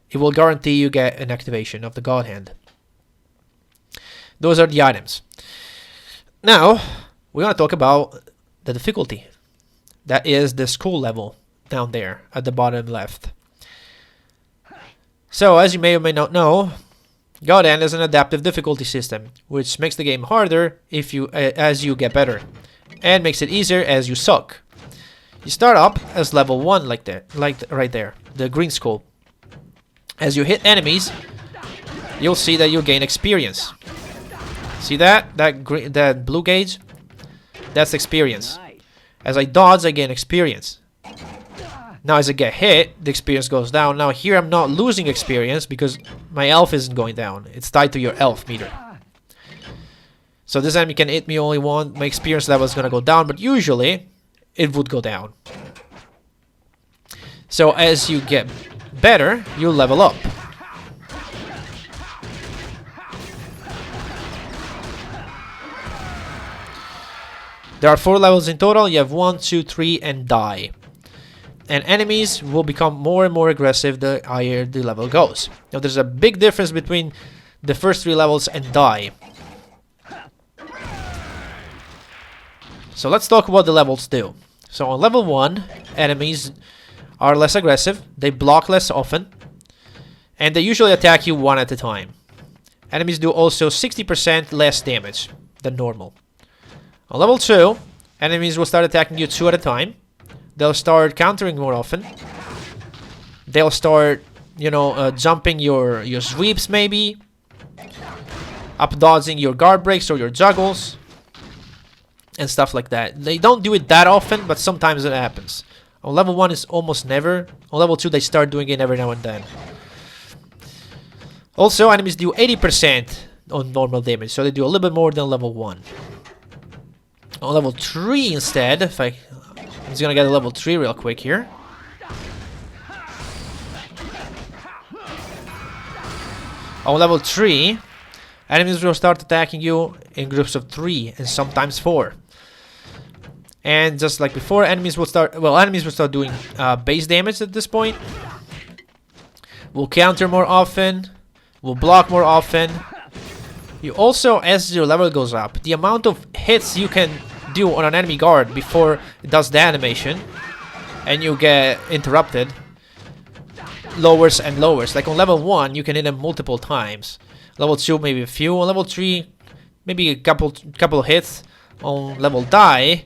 it will guarantee you get an activation of the God Hand. Those are the items. Now, we're going to talk about the difficulty. That is the school level down there at the bottom left. So, as you may or may not know, God Hand is an adaptive difficulty system, which makes the game harder as you get better, and makes it easier as you suck. You start up as level 1 like right there, the green skull. As you hit enemies, you'll see that you'll gain experience. See that? That blue gauge? That's experience. As I dodge, I gain experience. Now as I get hit, the experience goes down. Now here I'm not losing experience because my health isn't going down. It's tied to your health meter. So this enemy can hit me only once. My experience level is going to go down, but usually it would go down. So as you get better, you level up. There are 4 levels in total. You have 1, 2, 3, and die. And enemies will become more and more aggressive the higher the level goes. Now there's a big difference between the first 3 levels and die. So let's talk about the levels do. So on level 1, enemies are less aggressive, they block less often, and they usually attack you 1 at a time. Enemies do also 60% less damage than normal. On level 2, enemies will start attacking you 2 at a time. They'll start countering more often. They'll start, jumping your sweeps maybe. Up dodging your guard breaks or your juggles. And stuff like that. They don't do it that often, but sometimes it happens. On level 1 it's almost never. On level 2 they start doing it every now and then. Also, enemies do 80% on normal damage, so they do a little bit more than level 1. On level 3 instead, I'm just gonna get a level 3 real quick here. On level 3, enemies will start attacking you in groups of 3 and sometimes 4. And just like before, enemies will start doing base damage at this point. Will counter more often, will block more often. You also, as your level goes up, the amount of hits you can do on an enemy guard before it does the animation and you get interrupted lowers and lowers. Like on level 1 you can hit them multiple times. Level 2 maybe a few. On level 3 maybe a couple hits. On level die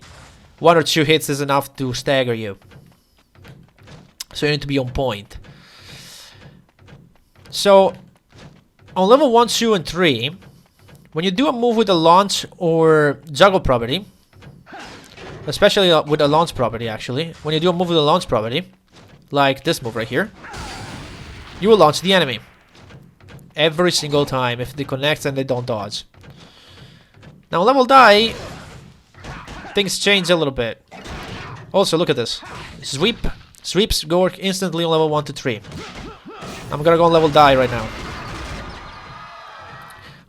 1 or 2 hits is enough to stagger you. So you need to be on point. So on level 1, 2 and 3, when you do a move with a launch or juggle property, especially with a launch property actually, when you do a move with a launch property, like this move right here, you will launch the enemy. every single time if they connect and they don't dodge. Now level die, things change a little bit. Also, look at this. Sweep. Sweeps go instantly on level 1 to 3. I'm gonna go on level die right now.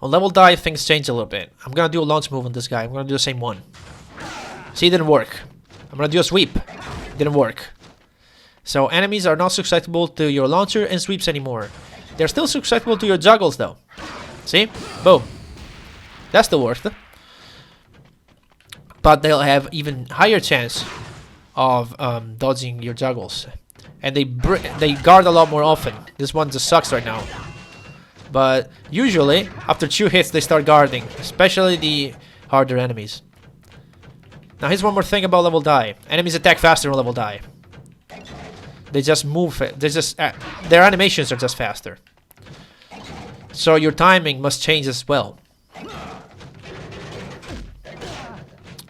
On level die, things change a little bit. I'm gonna do a launch move on this guy. I'm gonna do the same one. See, it didn't work. I'm gonna do a sweep. Didn't work. So enemies are not susceptible to your launcher and sweeps anymore. They're still susceptible to your juggles though. See? Boom. That still worked. But they'll have even higher chance of dodging your juggles. And they guard a lot more often. This one just sucks right now. But usually, after 2 hits, they start guarding. Especially the harder enemies. Now here's one more thing about level die. Enemies attack faster on level die. They just move. They just their animations are just faster. So your timing must change as well.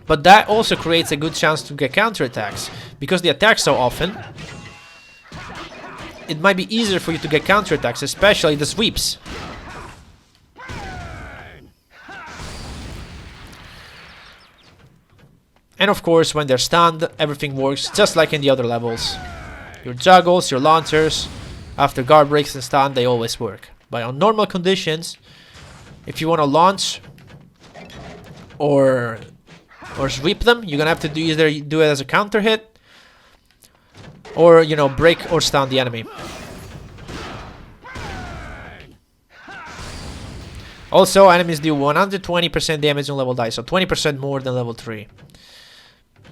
But that also creates a good chance to get counterattacks. Because they attack so often, it might be easier for you to get counterattacks, especially the sweeps. And of course, when they're stunned, everything works just like in the other levels. Your juggles, your launchers, after guard breaks and stun, they always work. But on normal conditions, if you want to launch or sweep them, you're gonna have to either do it as a counter hit, or you know, break or stun the enemy. Also, enemies do 120% damage on level die, so 20% more than level 3,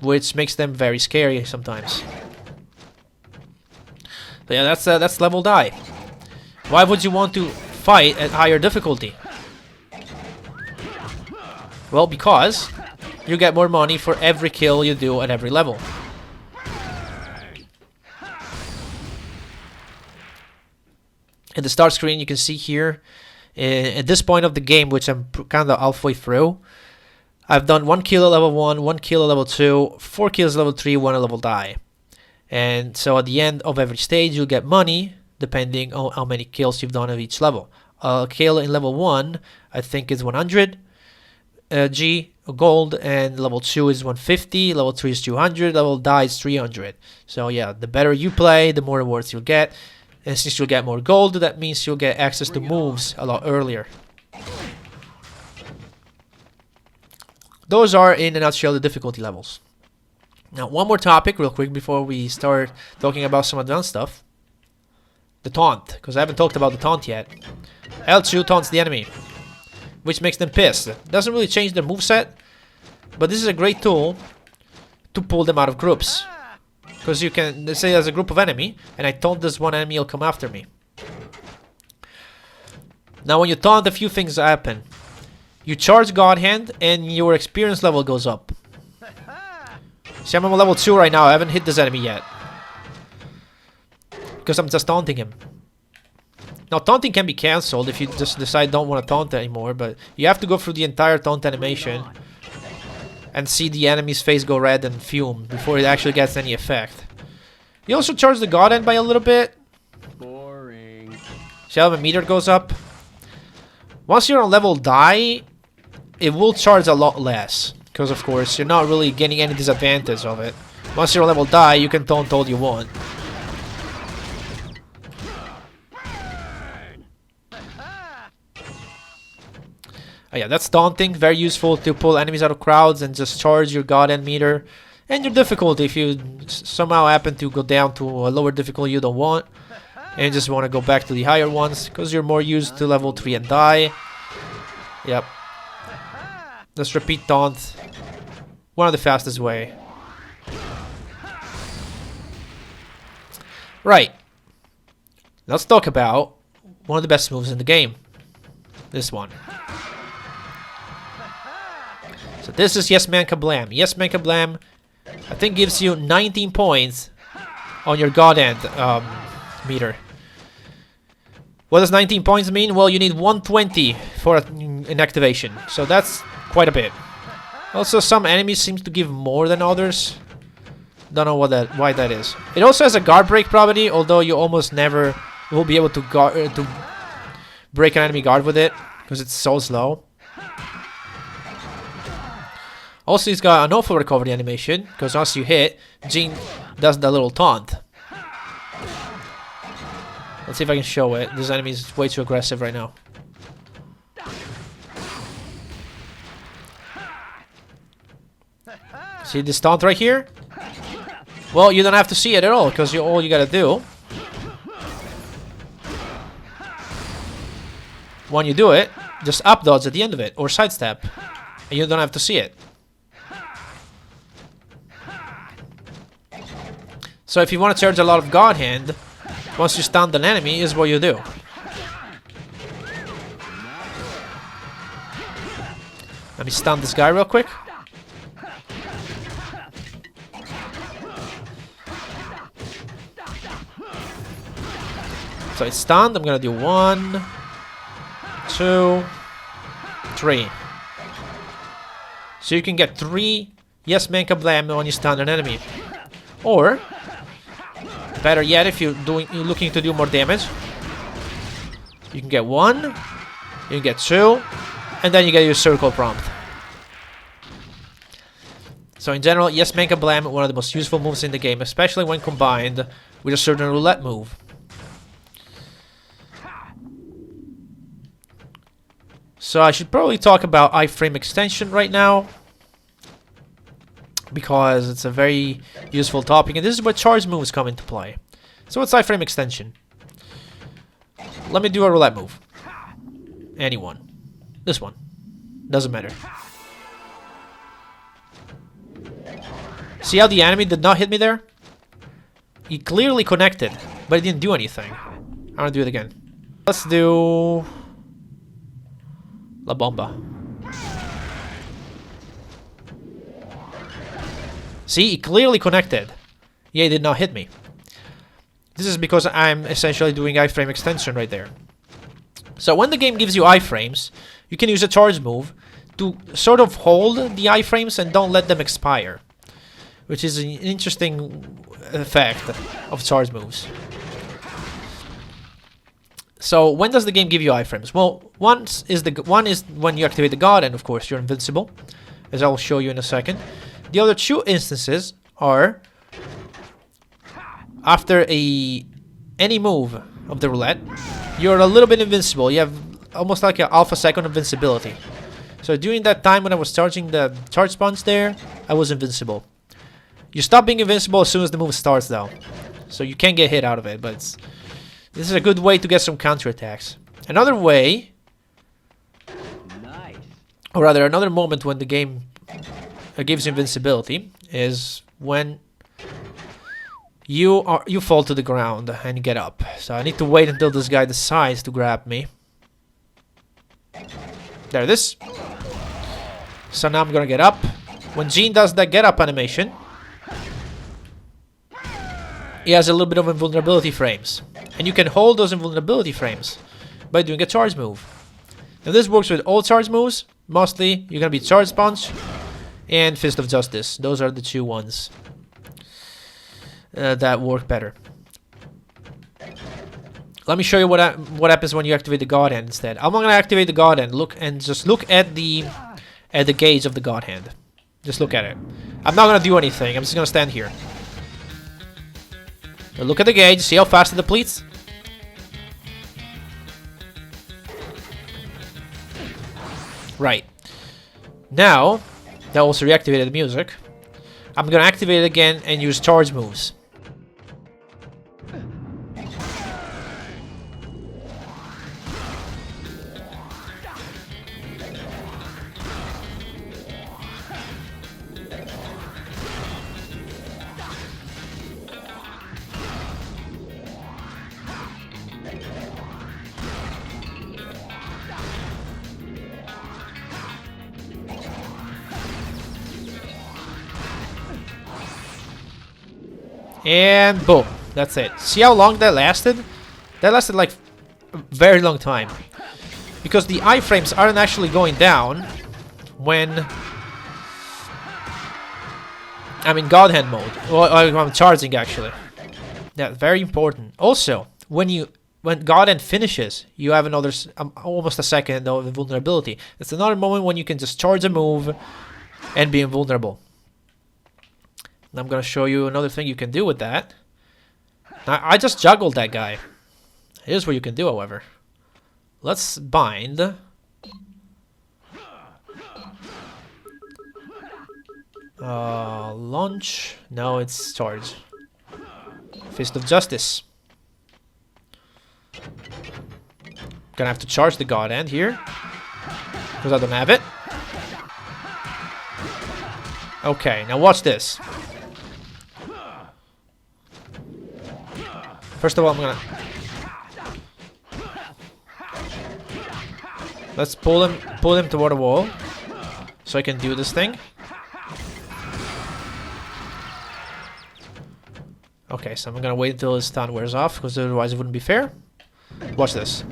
which makes them very scary sometimes. So yeah, that's level die. Why would you want to fight at higher difficulty? Well, because you get more money for every kill you do at every level. In the start screen, you can see here, at this point of the game, which I'm kind of halfway through, I've done 1 kill at level 1, 1 kill at level 2, 4 kills at level 3, 1 at level die. And so at the end of every stage, you'll get money, depending on how many kills you've done at each level. A kill in level 1, I think is 100 G gold, and level 2 is 150, level 3 is 200, level die is 300. So yeah, the better you play, the more rewards you'll get. And since you'll get more gold, that means you'll get access to moves a lot earlier. Those are, in a nutshell, the difficulty levels. Now, one more topic real quick before we start talking about some advanced stuff. The taunt, because I haven't talked about the taunt yet. L2 taunts the enemy, which makes them pissed. It doesn't really change their moveset, but this is a great tool to pull them out of groups. Because you can, let's say there's a group of enemy, and I taunt this one enemy, will come after me. Now when you taunt, a few things happen. You charge God Hand, and your experience level goes up. See, I'm on level 2 right now, I haven't hit this enemy yet. Because I'm just taunting him. Now taunting can be cancelled if you just decide don't want to taunt anymore, but you have to go through the entire taunt animation and see the enemy's face go red and fume before it actually gets any effect. You also charge the God Hand by a little bit. Boring. See how the meter goes up? Once you're on level die, it will charge a lot less. Because of course, you're not really getting any disadvantage of it. Once you're on level die, you can taunt all you want. Oh yeah, that's taunting. Very useful to pull enemies out of crowds and just charge your God Hand meter. And your difficulty if you somehow happen to go down to a lower difficulty you don't want. And just want to go back to the higher ones. Because you're more used to level 3 and die. Yep. Let's repeat taunt. One of the fastest way. Right. Let's talk about one of the best moves in the game. This one. So this is Yes Man Kablaam. Yes Man Kablaam, I think, gives you 19 points on your God Hand meter. What does 19 points mean? Well, you need 120 for an activation. So that's quite a bit. Also, some enemies seem to give more than others. Don't know why that is. It also has a guard break property, although you almost never will be able to break an enemy guard with it because it's so slow. Also, he's got an awful recovery animation because once you hit, Jin does the little taunt. Let's see if I can show it. This enemy is way too aggressive right now. See this taunt right here? Well, you don't have to see it at all because all you gotta do when you do it, just up dodge at the end of it or sidestep, and you don't have to see it. So if you want to charge a lot of God Hand, once you stun an enemy, is what you do. Let me stun this guy real quick. So it's stunned. I'm gonna do 1, 2, 3. So you can get 3 yes Man Kablaam when you stun an enemy. Or better yet, if you're looking to do more damage, you can get 1, you can get 2, and then you get your circle prompt. So in general, yes Man Kablaam, one of the most useful moves in the game, especially when combined with a certain roulette move. So I should probably talk about iframe extension right now, because it's a very useful topic, and this is where charge moves come into play. So what's iframe extension? Let me do a roulette move. Any one. This one. Doesn't matter. See how the enemy did not hit me there? He clearly connected, but he didn't do anything. I'm gonna do it again. Let's do La Bomba. See, he clearly connected. Yeah, he did not hit me. This is because I'm essentially doing iframe extension right there. So when the game gives you iframes, you can use a charge move to sort of hold the iframes and don't let them expire, which is an interesting effect of charge moves. So when does the game give you iframes? Well, one is when you activate the God, and of course you're invincible, as I will show you in a second. The other 2 instances are after any move of the roulette, you're a little bit invincible. You have almost like an alpha second invincibility. So during that time when I was charging the charge sponge there, I was invincible. You stop being invincible as soon as the move starts though. So you can get hit out of it, but this is a good way to get some counterattacks. Another way, or rather another moment when the game gives invincibility is when you fall to the ground and get up. So I need to wait until this guy decides to grab me. There it is. So now I'm gonna get up. When Jin does that get up animation, he has a little bit of invulnerability frames, and you can hold those invulnerability frames by doing a charge move. Now this works with all charge moves. Mostly you're gonna be Charge Sponge and Fist of Justice. Those are the 2 ones that work better. Let me show you what happens when you activate the God Hand instead. I'm not gonna activate the God Hand. Look at the gauge of the God Hand. Just look at it. I'm not gonna do anything. I'm just gonna stand here. Now look at the gauge. See how fast it depletes? Right. Now, that also reactivated the music. I'm gonna activate it again and use charge moves. And boom, that's it. See how long that lasted? That lasted like a very long time. Because the iframes aren't actually going down when I'm in God Hand mode. Well, I'm charging actually. Yeah, very important. Also, when you when God Hand finishes, you have another almost a second of invulnerability. It's another moment when you can just charge a move and be invulnerable. And I'm gonna show you another thing you can do with that. Now, I just juggled that guy. Here's what you can do, however. Let's bind. Launch. No, it's charge. Fist of Justice. Gonna have to charge the God Hand here, because I don't have it. Okay, now watch this. First of all, I'm gonna... Let's pull him toward the wall, so I can do this thing. Okay, so I'm gonna wait until his stun wears off, because otherwise it wouldn't be fair. Watch this.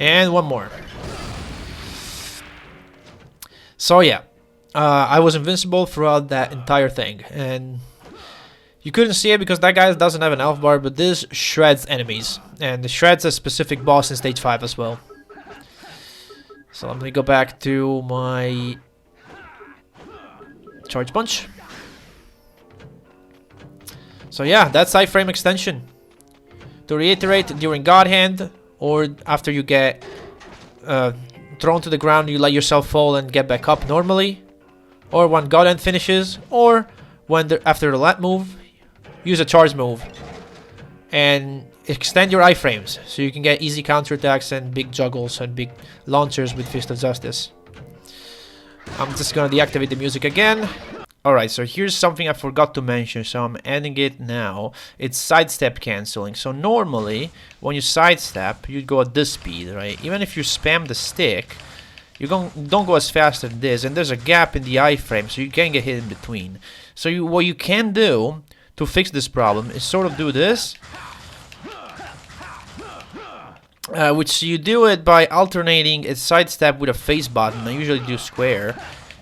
And one more. So yeah, I was invincible throughout that entire thing, and you couldn't see it because that guy doesn't have an health bar, but this shreds enemies, and it shreds a specific boss in stage 5 as well. So let me go back to my charge punch. So yeah, that's iframe extension. To reiterate, during God Hand, or after you get thrown to the ground, you let yourself fall and get back up normally. Or when God Hand finishes, or when after the Roulette move, use a charge move. And extend your iframes, so you can get easy counterattacks and big juggles and big launchers with Fist of Justice. I'm just gonna deactivate the music again. Alright, so here's something I forgot to mention, so I'm adding it now. It's sidestep canceling. So normally, when you sidestep, you go at this speed, right? Even if you spam the stick, you don't go as fast as this, and there's a gap in the iframe, so you can get hit in between. So what you can do to fix this problem is sort of do this, which you do it by alternating a sidestep with a face button. I usually do square,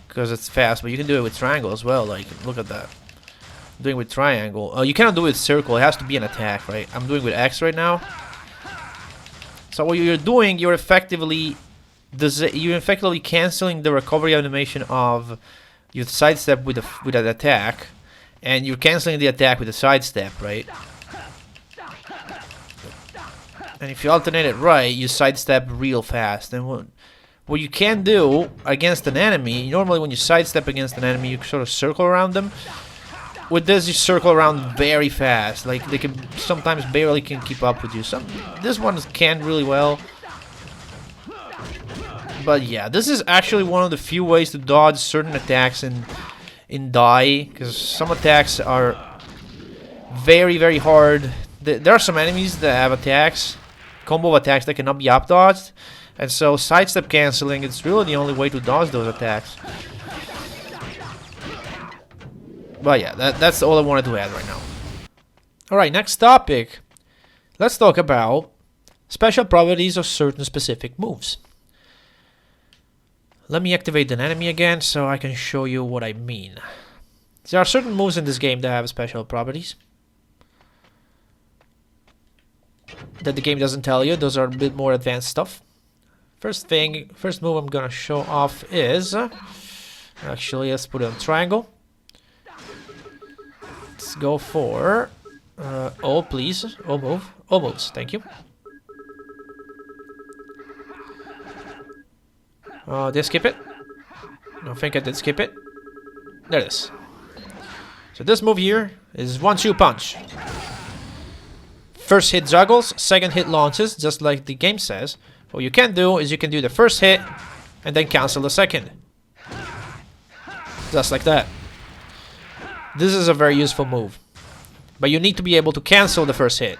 because it's fast, but you can do it with triangle as well. Like, look at that. I'm doing it with triangle. You cannot do it with circle. It has to be an attack, right? I'm doing it with X right now. So what you're doing, you're effectively canceling the recovery animation of your sidestep with an attack, and you're canceling the attack with a sidestep, right? And if you alternate it right, you sidestep real fast. And what you can do against an enemy, normally when you sidestep against an enemy, you sort of circle around them. With this, you circle around very fast. Like, they can sometimes barely can keep up with you. This one can really well. But yeah, this is actually one of the few ways to dodge certain attacks in Die, because some attacks are very, very hard. There are some enemies that have attacks, combo attacks that cannot be up dodged. And so sidestep canceling is really the only way to dodge those attacks. But yeah, that's all I wanted to add right now. Alright, next topic. Let's talk about special properties of certain specific moves. Let me activate an enemy again so I can show you what I mean. There are certain moves in this game that have special properties that the game doesn't tell you. Those are a bit more advanced stuff. First move I'm gonna show off is... actually, let's put it on triangle. Let's go for... O, please. O move. O moves, thank you. Did I skip it? I don't think I did skip it. There it is. So this move here is 1-2 punch. First hit juggles, second hit launches, just like the game says. What you can do is you can do the first hit and then cancel the second. Just like that. This is a very useful move. But you need to be able to cancel the first hit.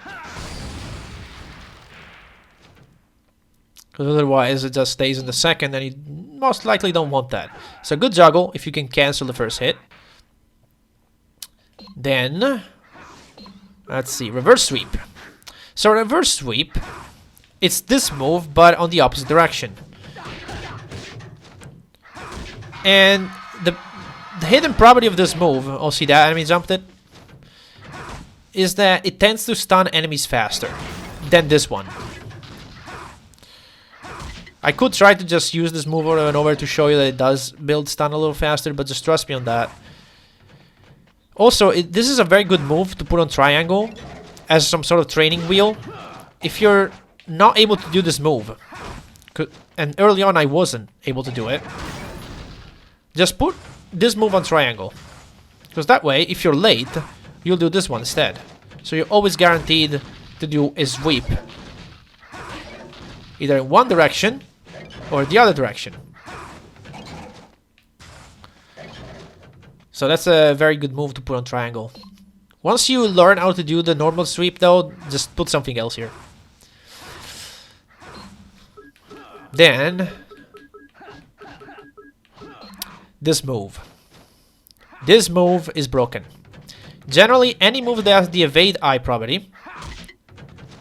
Because otherwise it just stays in the second and you most likely don't want that. So good juggle if you can cancel the first hit. Then, let's see, reverse sweep. So reverse sweep, it's this move but on the opposite direction. And the hidden property of this move, oh see that enemy jumped it? Is that it tends to stun enemies faster than this one. I could try to just use this move over and over to show you that it does build stun a little faster, but just trust me on that. Also, this is a very good move to put on triangle as some sort of training wheel. If you're not able to do this move, and early on I wasn't able to do it, just put this move on triangle. Because that way, if you're late, you'll do this one instead. So you're always guaranteed to do a sweep. Either in one direction or the other direction. So that's a very good move to put on triangle. Once you learn how to do the normal sweep though, just put something else here. Then this move. This move is broken. Generally, any move that has the evade high property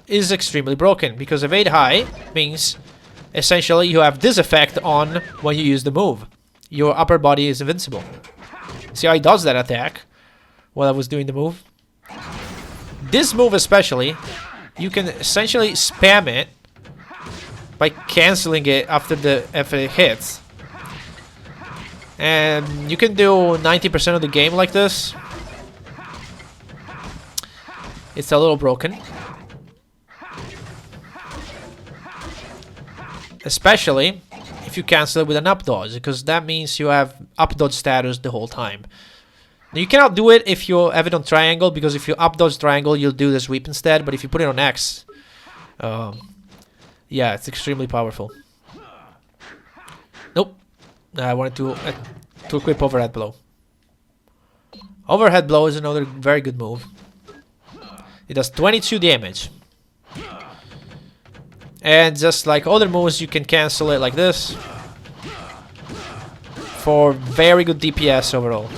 is extremely broken, because evade high means essentially you have this effect on when you use the move. Your upper body is invincible. See how he does that attack while I was doing the move? This move especially, you can essentially spam it by cancelling it after it hits. And you can do 90% of the game like this. It's a little broken. Especially if you cancel it with an up dodge, because that means you have up dodge status the whole time. Now you cannot do it if you have it on triangle, because if you up dodge triangle, you'll do the sweep instead. But if you put it on X, yeah, it's extremely powerful. Nope. I wanted to equip overhead blow. Overhead blow is another very good move. It does 22 damage. And just like other moves, you can cancel it like this for very good DPS overall.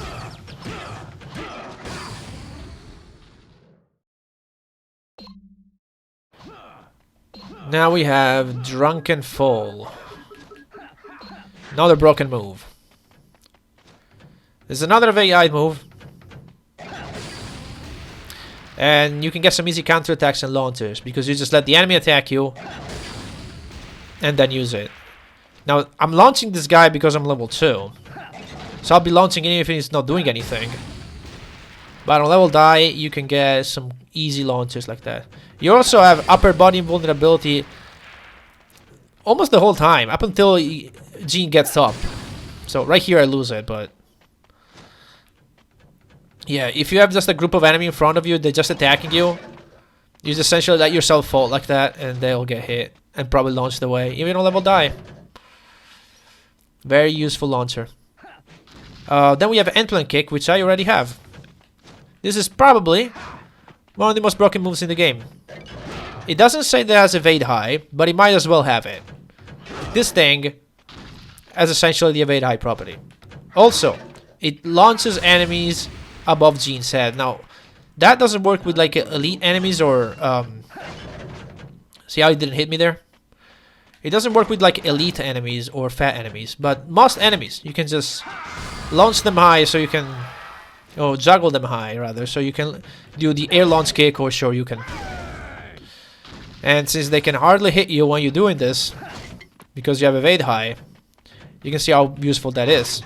Now we have Drunken Fall. Another broken move. There's another VI move. And you can get some easy counterattacks and launchers, because you just let the enemy attack you and then use it. Now, I'm launching this guy because I'm level 2. So I'll be launching even if he's not doing anything. But on level die, you can get some easy launchers like that. You also have upper body invulnerability almost the whole time, up until Jean gets up. So right here I lose it, but... yeah, if you have just a group of enemy in front of you, they're just attacking you, you just essentially let yourself fall like that, and they'll get hit and probably launch away, even on level die. Very useful launcher. Then we have Endplant Kick, which I already have. This is probably one of the most broken moves in the game. It doesn't say that it has evade high, but it might as well have it. This thing has essentially the evade high property. Also, it launches enemies above Jean's head. Now, that doesn't work with like elite enemies or see how he didn't hit me there? It doesn't work with like elite enemies or fat enemies, but most enemies you can just launch them high, so you can, or juggle them high rather, so you can do the air launch kick or shoryuken. And since they can hardly hit you when you're doing this, because you have evade high, you can see how useful that is.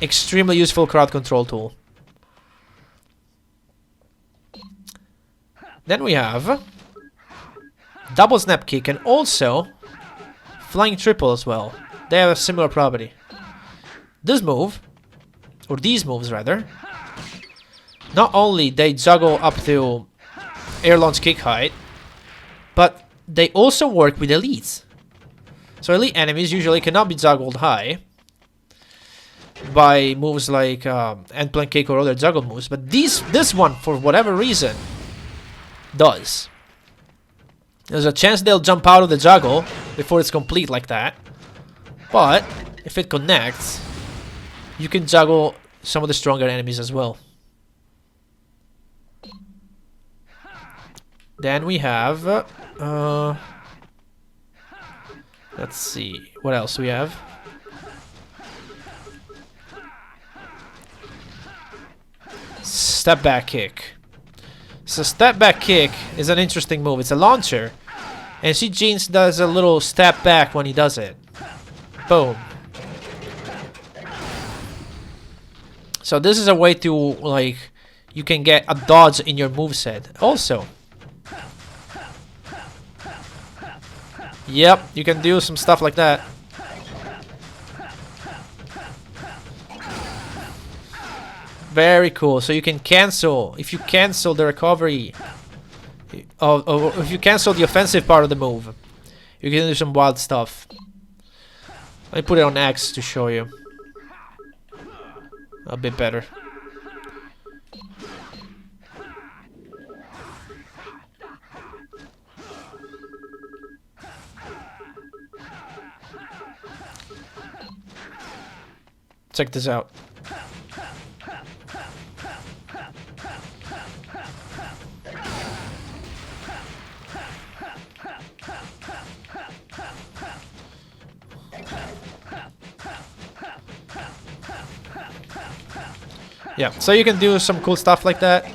Extremely useful crowd control tool. Then we have double snap kick and also flying triple as well. They have a similar property. This move, or these moves rather, not only they juggle up to air launch kick height, but they also work with elites. So elite enemies usually cannot be juggled high by moves like endplant kick or other juggle moves, but this one, for whatever reason, does. There's a chance they'll jump out of the juggle before it's complete like that. But if it connects, you can juggle some of the stronger enemies as well. Then we have... let's see. What else do we have? Step back kick. So step back kick is an interesting move. It's a launcher. And see, Jeans does a little step back when he does it. Boom. So this is a way to, like, you can get a dodge in your moveset. Also. Yep, you can do some stuff like that. Very cool. So you can cancel. If you cancel the recovery, or if you cancel the offensive part of the move, you can do some wild stuff. Let me put it on X to show you. A bit better. Check this out. Yeah, so you can do some cool stuff like that.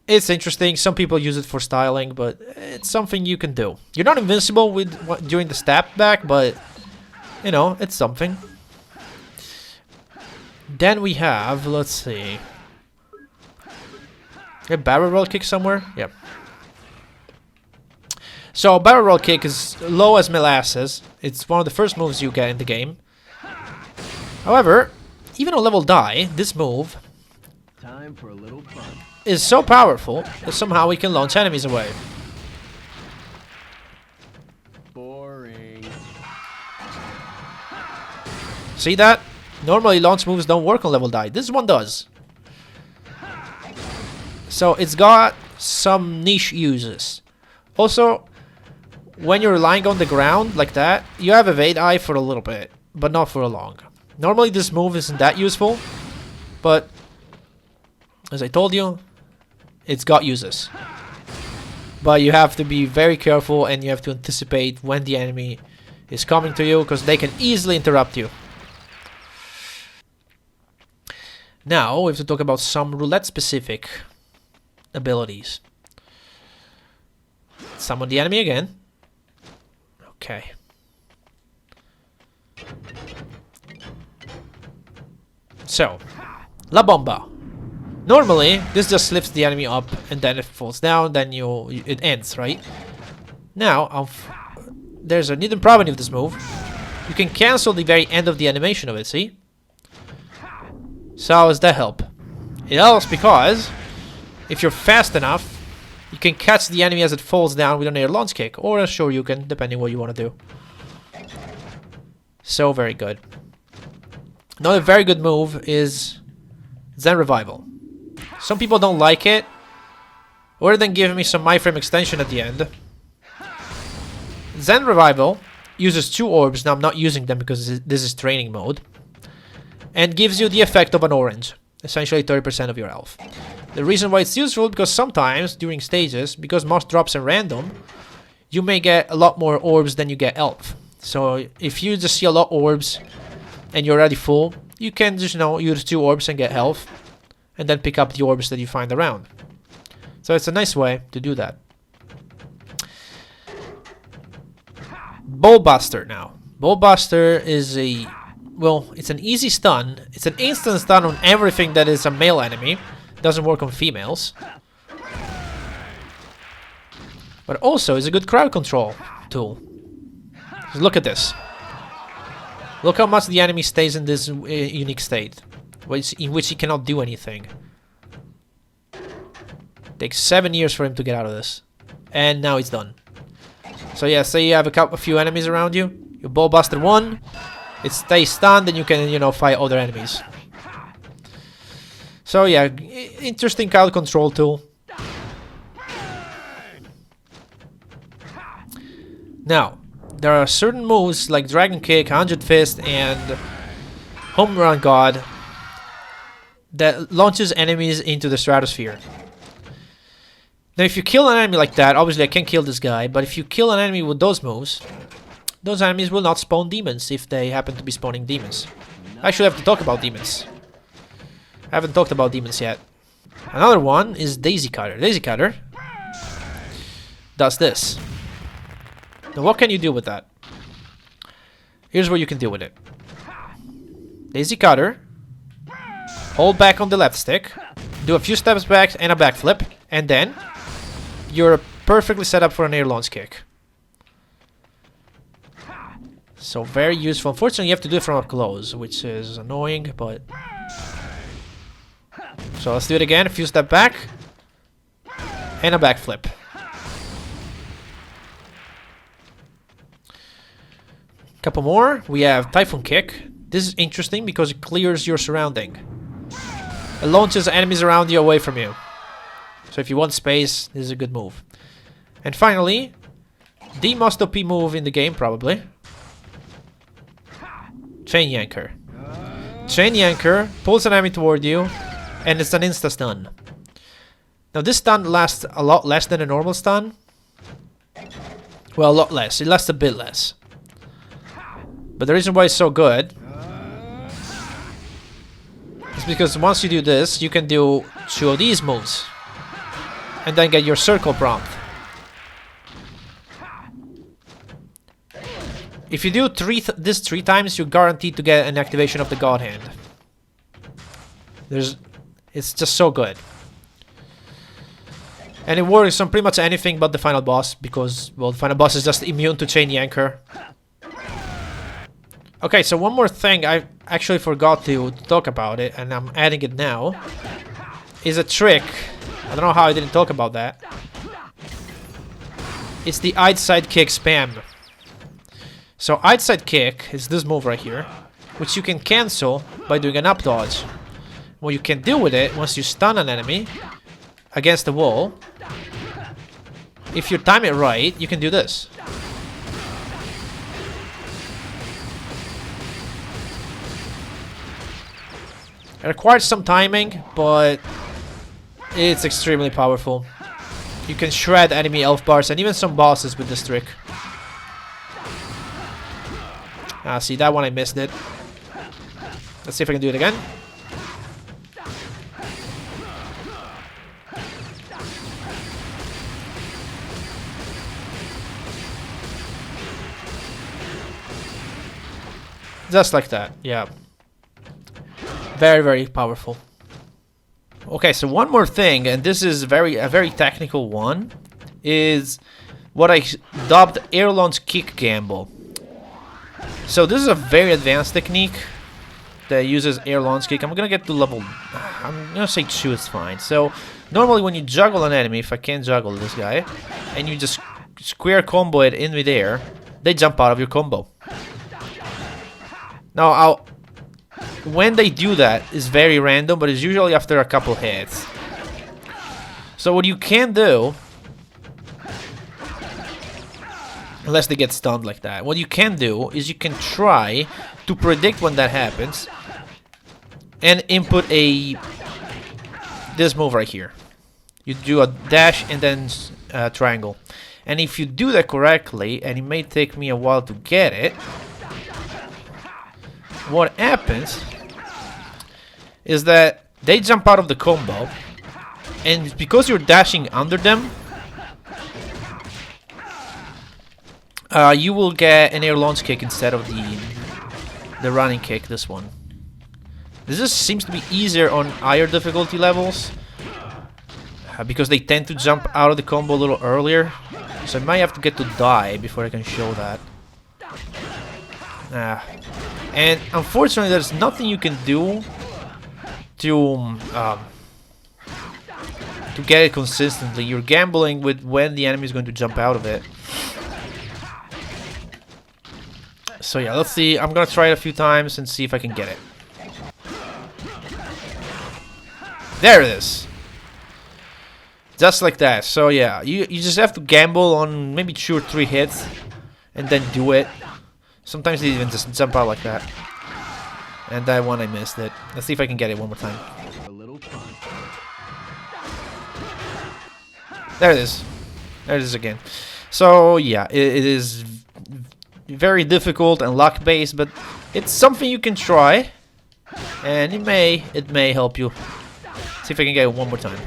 It's interesting. Some people use it for styling, but it's something you can do. You're not invincible with during the step back, but you know, it's something. Then we have, let's see, a barrel roll kick somewhere. Yep. So barrel roll kick is low as molasses. It's one of the first moves you get in the game. However, even on level die, this move Time for a little fun. is so powerful that somehow we can launch enemies away. Boring. See that? Normally launch moves don't work on level die. This one does. So it's got some niche uses. Also, when you're lying on the ground like that, you have evade eye for a little bit, but not for a long. Normally this move isn't that useful, but as I told you, it's got uses. But you have to be very careful and you have to anticipate when the enemy is coming to you, because they can easily interrupt you. Now we have to talk about some roulette specific abilities. Summon the enemy again. Okay. So, La Bomba. Normally, this just lifts the enemy up and then it falls down, then it ends, right? Now, there's a hidden property of this move. You can cancel the very end of the animation of it, see? So how does that help? It helps because if you're fast enough, you can catch the enemy as it falls down with an air launch kick or a shoryuken, depending what you want to do. So very good. Another very good move is Zen Revival. Some people don't like it. Other than giving me some iframe extension at the end. Zen Revival uses 2 orbs. Now I'm not using them because this is training mode. And gives you the effect of an orange. Essentially 30% of your health. The reason why it's useful because sometimes during stages, because most drops are random, you may get a lot more orbs than you get health. So if you just see a lot of orbs and you're already full, you can just, use 2 orbs and get health. And then pick up the orbs that you find around. So it's a nice way to do that. Bullbuster now. Bullbuster is it's an easy stun. It's an instant stun on everything that is a male enemy. Doesn't work on females. But also is a good crowd control tool. Just look at this. Look how much the enemy stays in this unique state, in which he cannot do anything. Takes 7 years for him to get out of this. And now it's done. So yeah, say you have a few enemies around you. You Bullbuster one. It stays stunned and you can, fight other enemies. So yeah, interesting crowd control tool. Now, there are certain moves like Dragon Kick, 100 Fist, and Home Run God that launches enemies into the stratosphere. Now, if you kill an enemy like that, obviously I can't kill this guy, but if you kill an enemy with those moves, those enemies will not spawn demons if they happen to be spawning demons. I should have to talk about demons. I haven't talked about demons yet. Another one is Daisy Cutter. Daisy Cutter does this. Now, what can you do with that? Here's what you can do with it. Daisy Cutter. Hold back on the left stick. Do a few steps back and a backflip. And then you're perfectly set up for an air launch kick. So very useful. Unfortunately, you have to do it from up close, which is annoying, but... So let's do it again. A few steps back. And a backflip. Couple more. We have Typhoon Kick. This is interesting because it clears your surrounding. It launches enemies around you away from you. So if you want space, this is a good move. And finally, the most OP move in the game, probably. Chain Yanker. Chain Yanker pulls an enemy toward you, and it's an insta-stun. Now this stun lasts a lot less than a normal stun. Well, a lot less. It lasts a bit less. But the reason why it's so good is because once you do this, you can do 2 of these moves. And then get your circle prompt. If you do this 3 times, you're guaranteed to get an activation of the God Hand. It's just so good. And it works on pretty much anything but the final boss, because, well, the final boss is just immune to Chain Yanker. Okay, so one more thing I actually forgot to talk about it, and I'm adding it now, is a trick. I don't know how I didn't talk about that. It's the outside kick spam. So outside kick is this move right here, which you can cancel by doing an up dodge. What you can do with it, once you stun an enemy against the wall, if you time it right, you can do this. It requires some timing, but it's extremely powerful. You can shred enemy elf bars and even some bosses with this trick. Ah, see, that one I missed it. Let's see if I can do it again. Just like that, yeah. Very, very powerful. Okay, so one more thing, and this is a very technical one, is what I dubbed air launch kick gamble. So this is a very advanced technique that uses air launch kick. I'm gonna get to level, I'm gonna say 2 is fine. So normally when you juggle an enemy, if I can't juggle this guy, and you just square combo it in midair, they jump out of your combo. Now, when they do that, it's very random, but it's usually after a couple hits. So what you can do, unless they get stunned like that, what you can do is you can try to predict when that happens and input this move right here. You do a dash and then triangle. And if you do that correctly, and it may take me a while to get it, what happens is that they jump out of the combo, and because you're dashing under them, you will get an air launch kick instead of the running kick, this one. This just seems to be easier on higher difficulty levels, because they tend to jump out of the combo a little earlier. So I might have to get to die before I can show that. And unfortunately, there's nothing you can do to get it consistently. You're gambling with when the enemy is going to jump out of it. So yeah, let's see. I'm gonna try it a few times and see if I can get it. There it is. Just like that. So yeah, you just have to gamble on maybe 2 or 3 hits, and then do it. Sometimes they even just jump out like that. And that one I missed it. Let's see if I can get it one more time. A little fun. There it is. There it is again. So yeah, it is very difficult and luck based, but it's something you can try, and it may help you. See if I can get it one more time.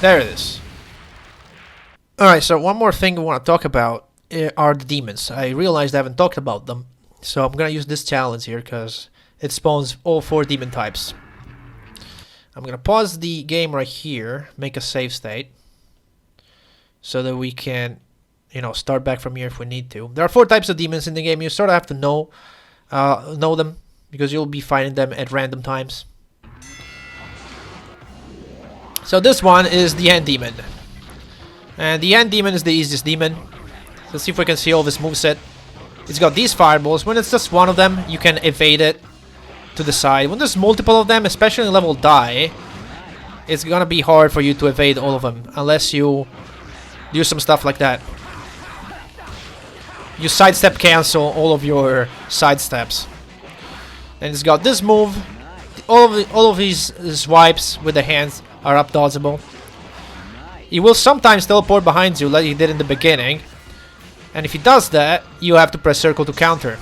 There it is. Alright, so one more thing I want to talk about are the demons. I realized I haven't talked about them, so I'm gonna use this challenge here because it spawns all 4 demon types. I'm gonna pause the game right here, make a save state, so that we can, you know, start back from here if we need to. There are 4 types of demons in the game. You sort of have to know them because you'll be fighting them at random times. So this one is the Hand Demon, and the Hand Demon is the easiest demon. Let's see if we can see all this moveset. It's got these fireballs. When it's just one of them, you can evade it to the side. When there's multiple of them, especially in level die, it's gonna be hard for you to evade all of them unless you do some stuff like that. You sidestep cancel all of your sidesteps. And it's got this move. All of these swipes with the hands are up dodgeable. He will sometimes teleport behind you like he did in the beginning. And if he does that, you have to press circle to counter.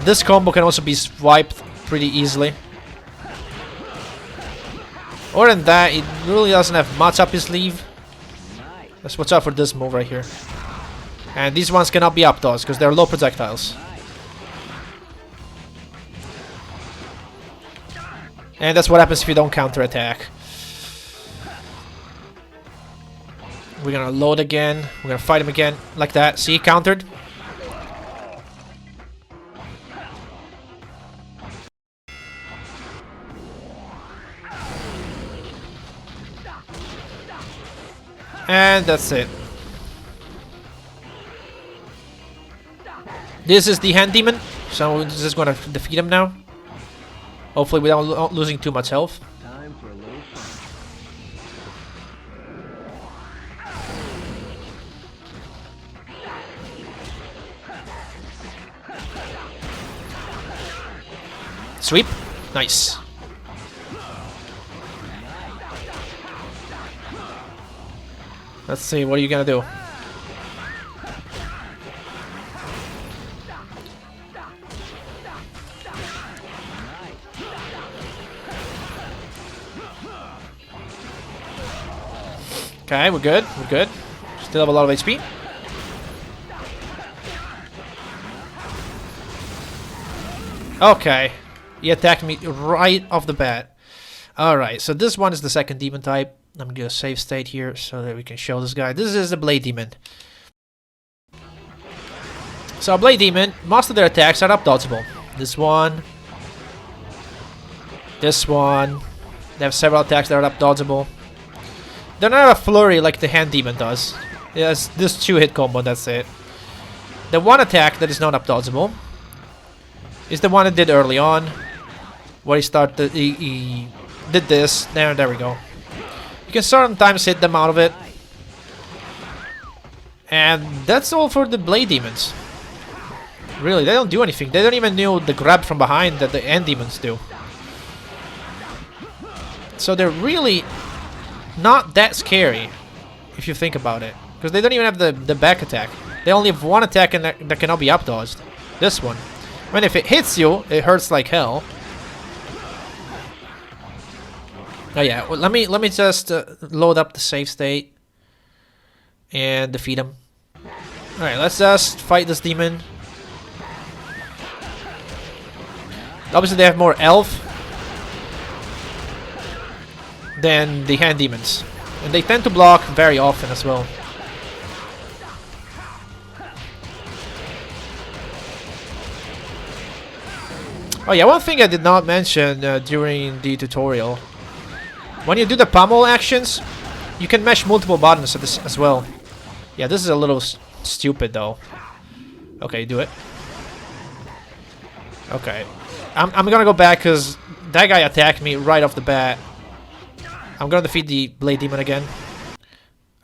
This combo can also be swiped pretty easily. Other than that, it really doesn't have much up his sleeve. Let's watch out for this move right here. And these ones cannot be up dodged because they're low projectiles. And that's what happens if you don't counter attack. We're gonna load again. We're gonna fight him again like that. See, countered. And that's it. This is the Hand Demon, so we're just gonna defeat him now. Hopefully without losing too much health. Time for a little fun. Sweep. Nice. Let's see, what are you gonna do? Okay, we're good. We're good. Still have a lot of HP. Okay. He attacked me right off the bat. Alright, so this one is the second demon type. I'm gonna do a save state here so that we can show this guy. This is the Blade Demon. So a Blade Demon, most of their attacks are up dodgeable. This one. This one. They have several attacks that are up dodgeable. They're not a flurry like the Hand Demon does. It has this 2-hit combo, that's it. The one attack that is not up dodgeable is the one it did early on. Where he did this. There we go. You can sometimes hit them out of it. And that's all for the Blade Demons. Really, they don't do anything. They don't even do the grab from behind that the Hand Demons do. So they're really not that scary, if you think about it. Because they don't even have the back attack. They only have one attack and that cannot be up dodged. This one. I mean, if it hits you, it hurts like hell. Oh yeah, well, let me just load up the save state and defeat him. Alright, let's just fight this demon. Obviously they have more health than the Hand Demons. And they tend to block very often as well. Oh yeah, one thing I did not mention during the tutorial. When you do the pummel actions, you can mash multiple buttons as well. Yeah, this is a little stupid though. Okay, do it. Okay. I'm gonna go back because that guy attacked me right off the bat. I'm gonna defeat the Blade Demon again.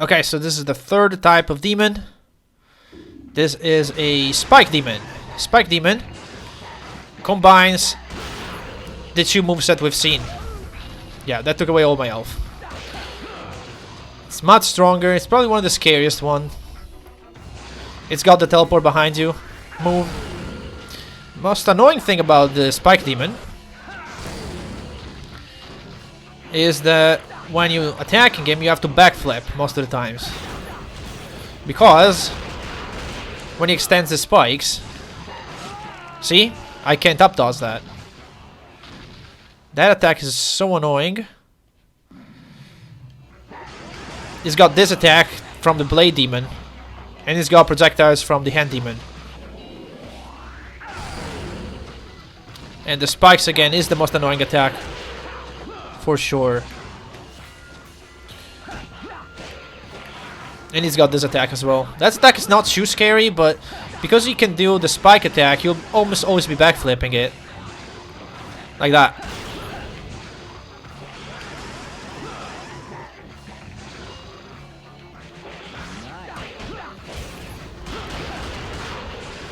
Okay, so this is the third type of demon. This is a Spike Demon. Spike Demon combines the two moveset we've seen. Yeah, that took away all my health. It's much stronger. It's probably one of the scariest one. It's got the teleport behind you move. Most annoying thing about the Spike Demon is that when you attacking him, you have to backflip most of the times. Because when he extends his spikes, see? I can't up dodge that. That attack is so annoying. He's got this attack from the Blade Demon, and he's got projectiles from the Hand Demon. And the spikes again is the most annoying attack, for sure. And he's got this attack as well. That attack is not too scary, but because he can do the spike attack, you'll almost always be backflipping it. Like that.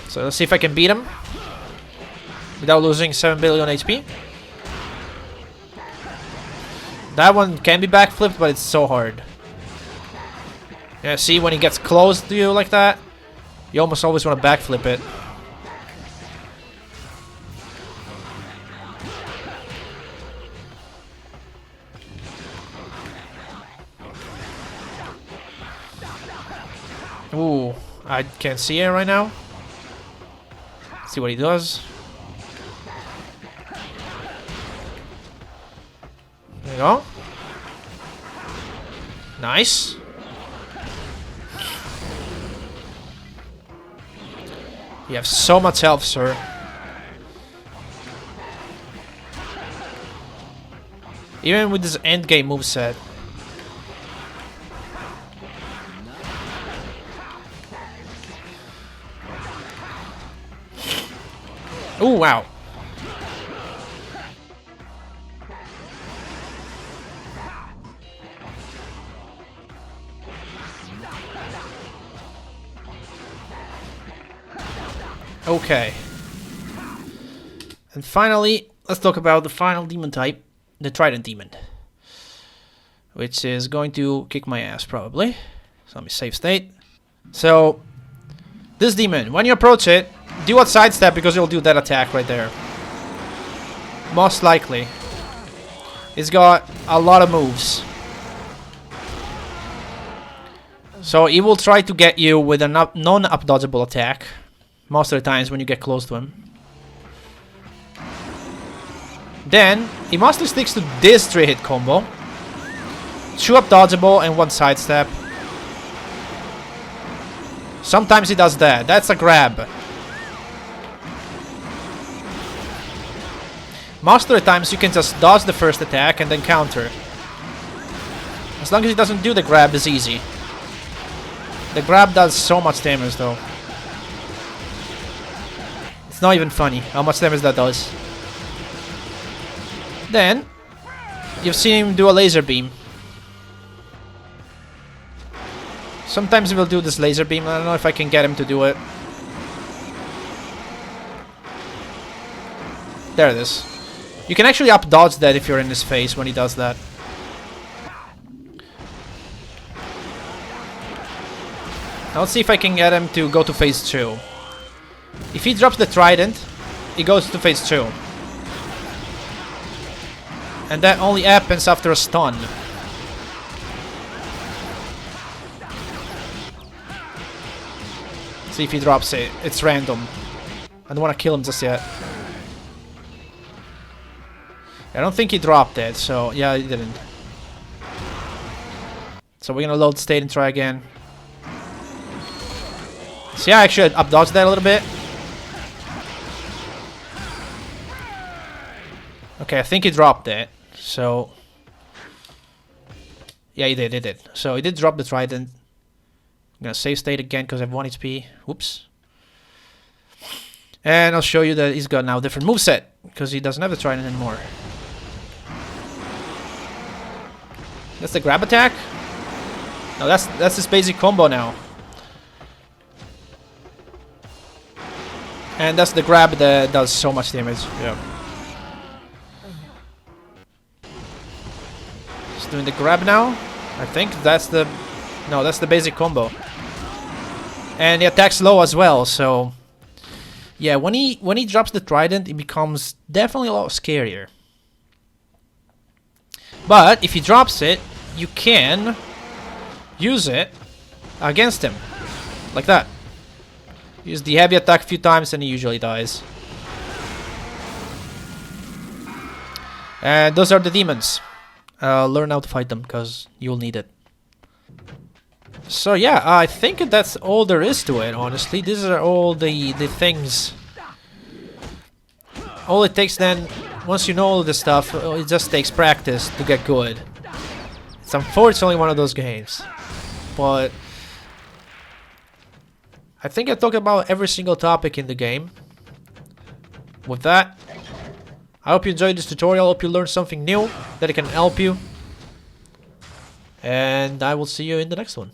So let's see if I can beat him without losing 7 billion HP. That one can be backflipped, but it's so hard. Yeah, see, when he gets close to you like that, you almost always want to backflip it. Ooh, I can't see it right now. See what he does. There you go. Nice. You have so much health, sir. Even with this endgame moveset. Ooh, wow. Okay. And finally, let's talk about the final demon type, the Trident demon. Which is going to kick my ass, probably. So let me save state. So, this demon, when you approach it, do a sidestep because it'll do that attack right there. Most likely. It's got a lot of moves. So he will try to get you with a non-up dodgeable attack. Most of the times when you get close to him. Then, he mostly sticks to this 3-hit combo. 2 up dodgeable and 1 sidestep. Sometimes he does that. That's a grab. Most of the times you can just dodge the first attack and then counter. As long as he doesn't do the grab, it's easy. The grab does so much damage though. It's not even funny how much damage that does. Then, you've seen him do a laser beam. Sometimes he will do this laser beam. I don't know if I can get him to do it. There it is. You can actually up dodge that if you're in his face when he does that. Now let's see if I can get him to go to phase 2. If he drops the Trident, he goes to phase 2. And that only happens after a stun. See if he drops it. It's random. I don't want to kill him just yet. I don't think he dropped it, so yeah, he didn't. So we're gonna load state and try again. See, I actually up dodged that a little bit. Okay, I think he dropped it. So yeah, he did. So he did drop the Trident. I'm gonna save state again because I have 1 HP. Whoops. And I'll show you that he's got now a different moveset, because he doesn't have the Trident anymore. That's the grab attack? No, that's his basic combo now. And that's the grab that does so much damage. Yeah. He's doing the grab now. I think that's the... No, that's the basic combo. And he attacks low as well, so... Yeah, when he drops the Trident, it becomes definitely a lot scarier. But if he drops it, you can use it against him. Like that. Use the heavy attack a few times and he usually dies. And those are the demons. Learn how to fight them, because you'll need it. So yeah, I think that's all there is to it, honestly. These are all the things. All it takes then, once you know all this stuff, it just takes practice to get good. It's unfortunately one of those games. But I think I talked about every single topic in the game. With that, I hope you enjoyed this tutorial. I hope you learned something new that it can help you. And I will see you in the next one.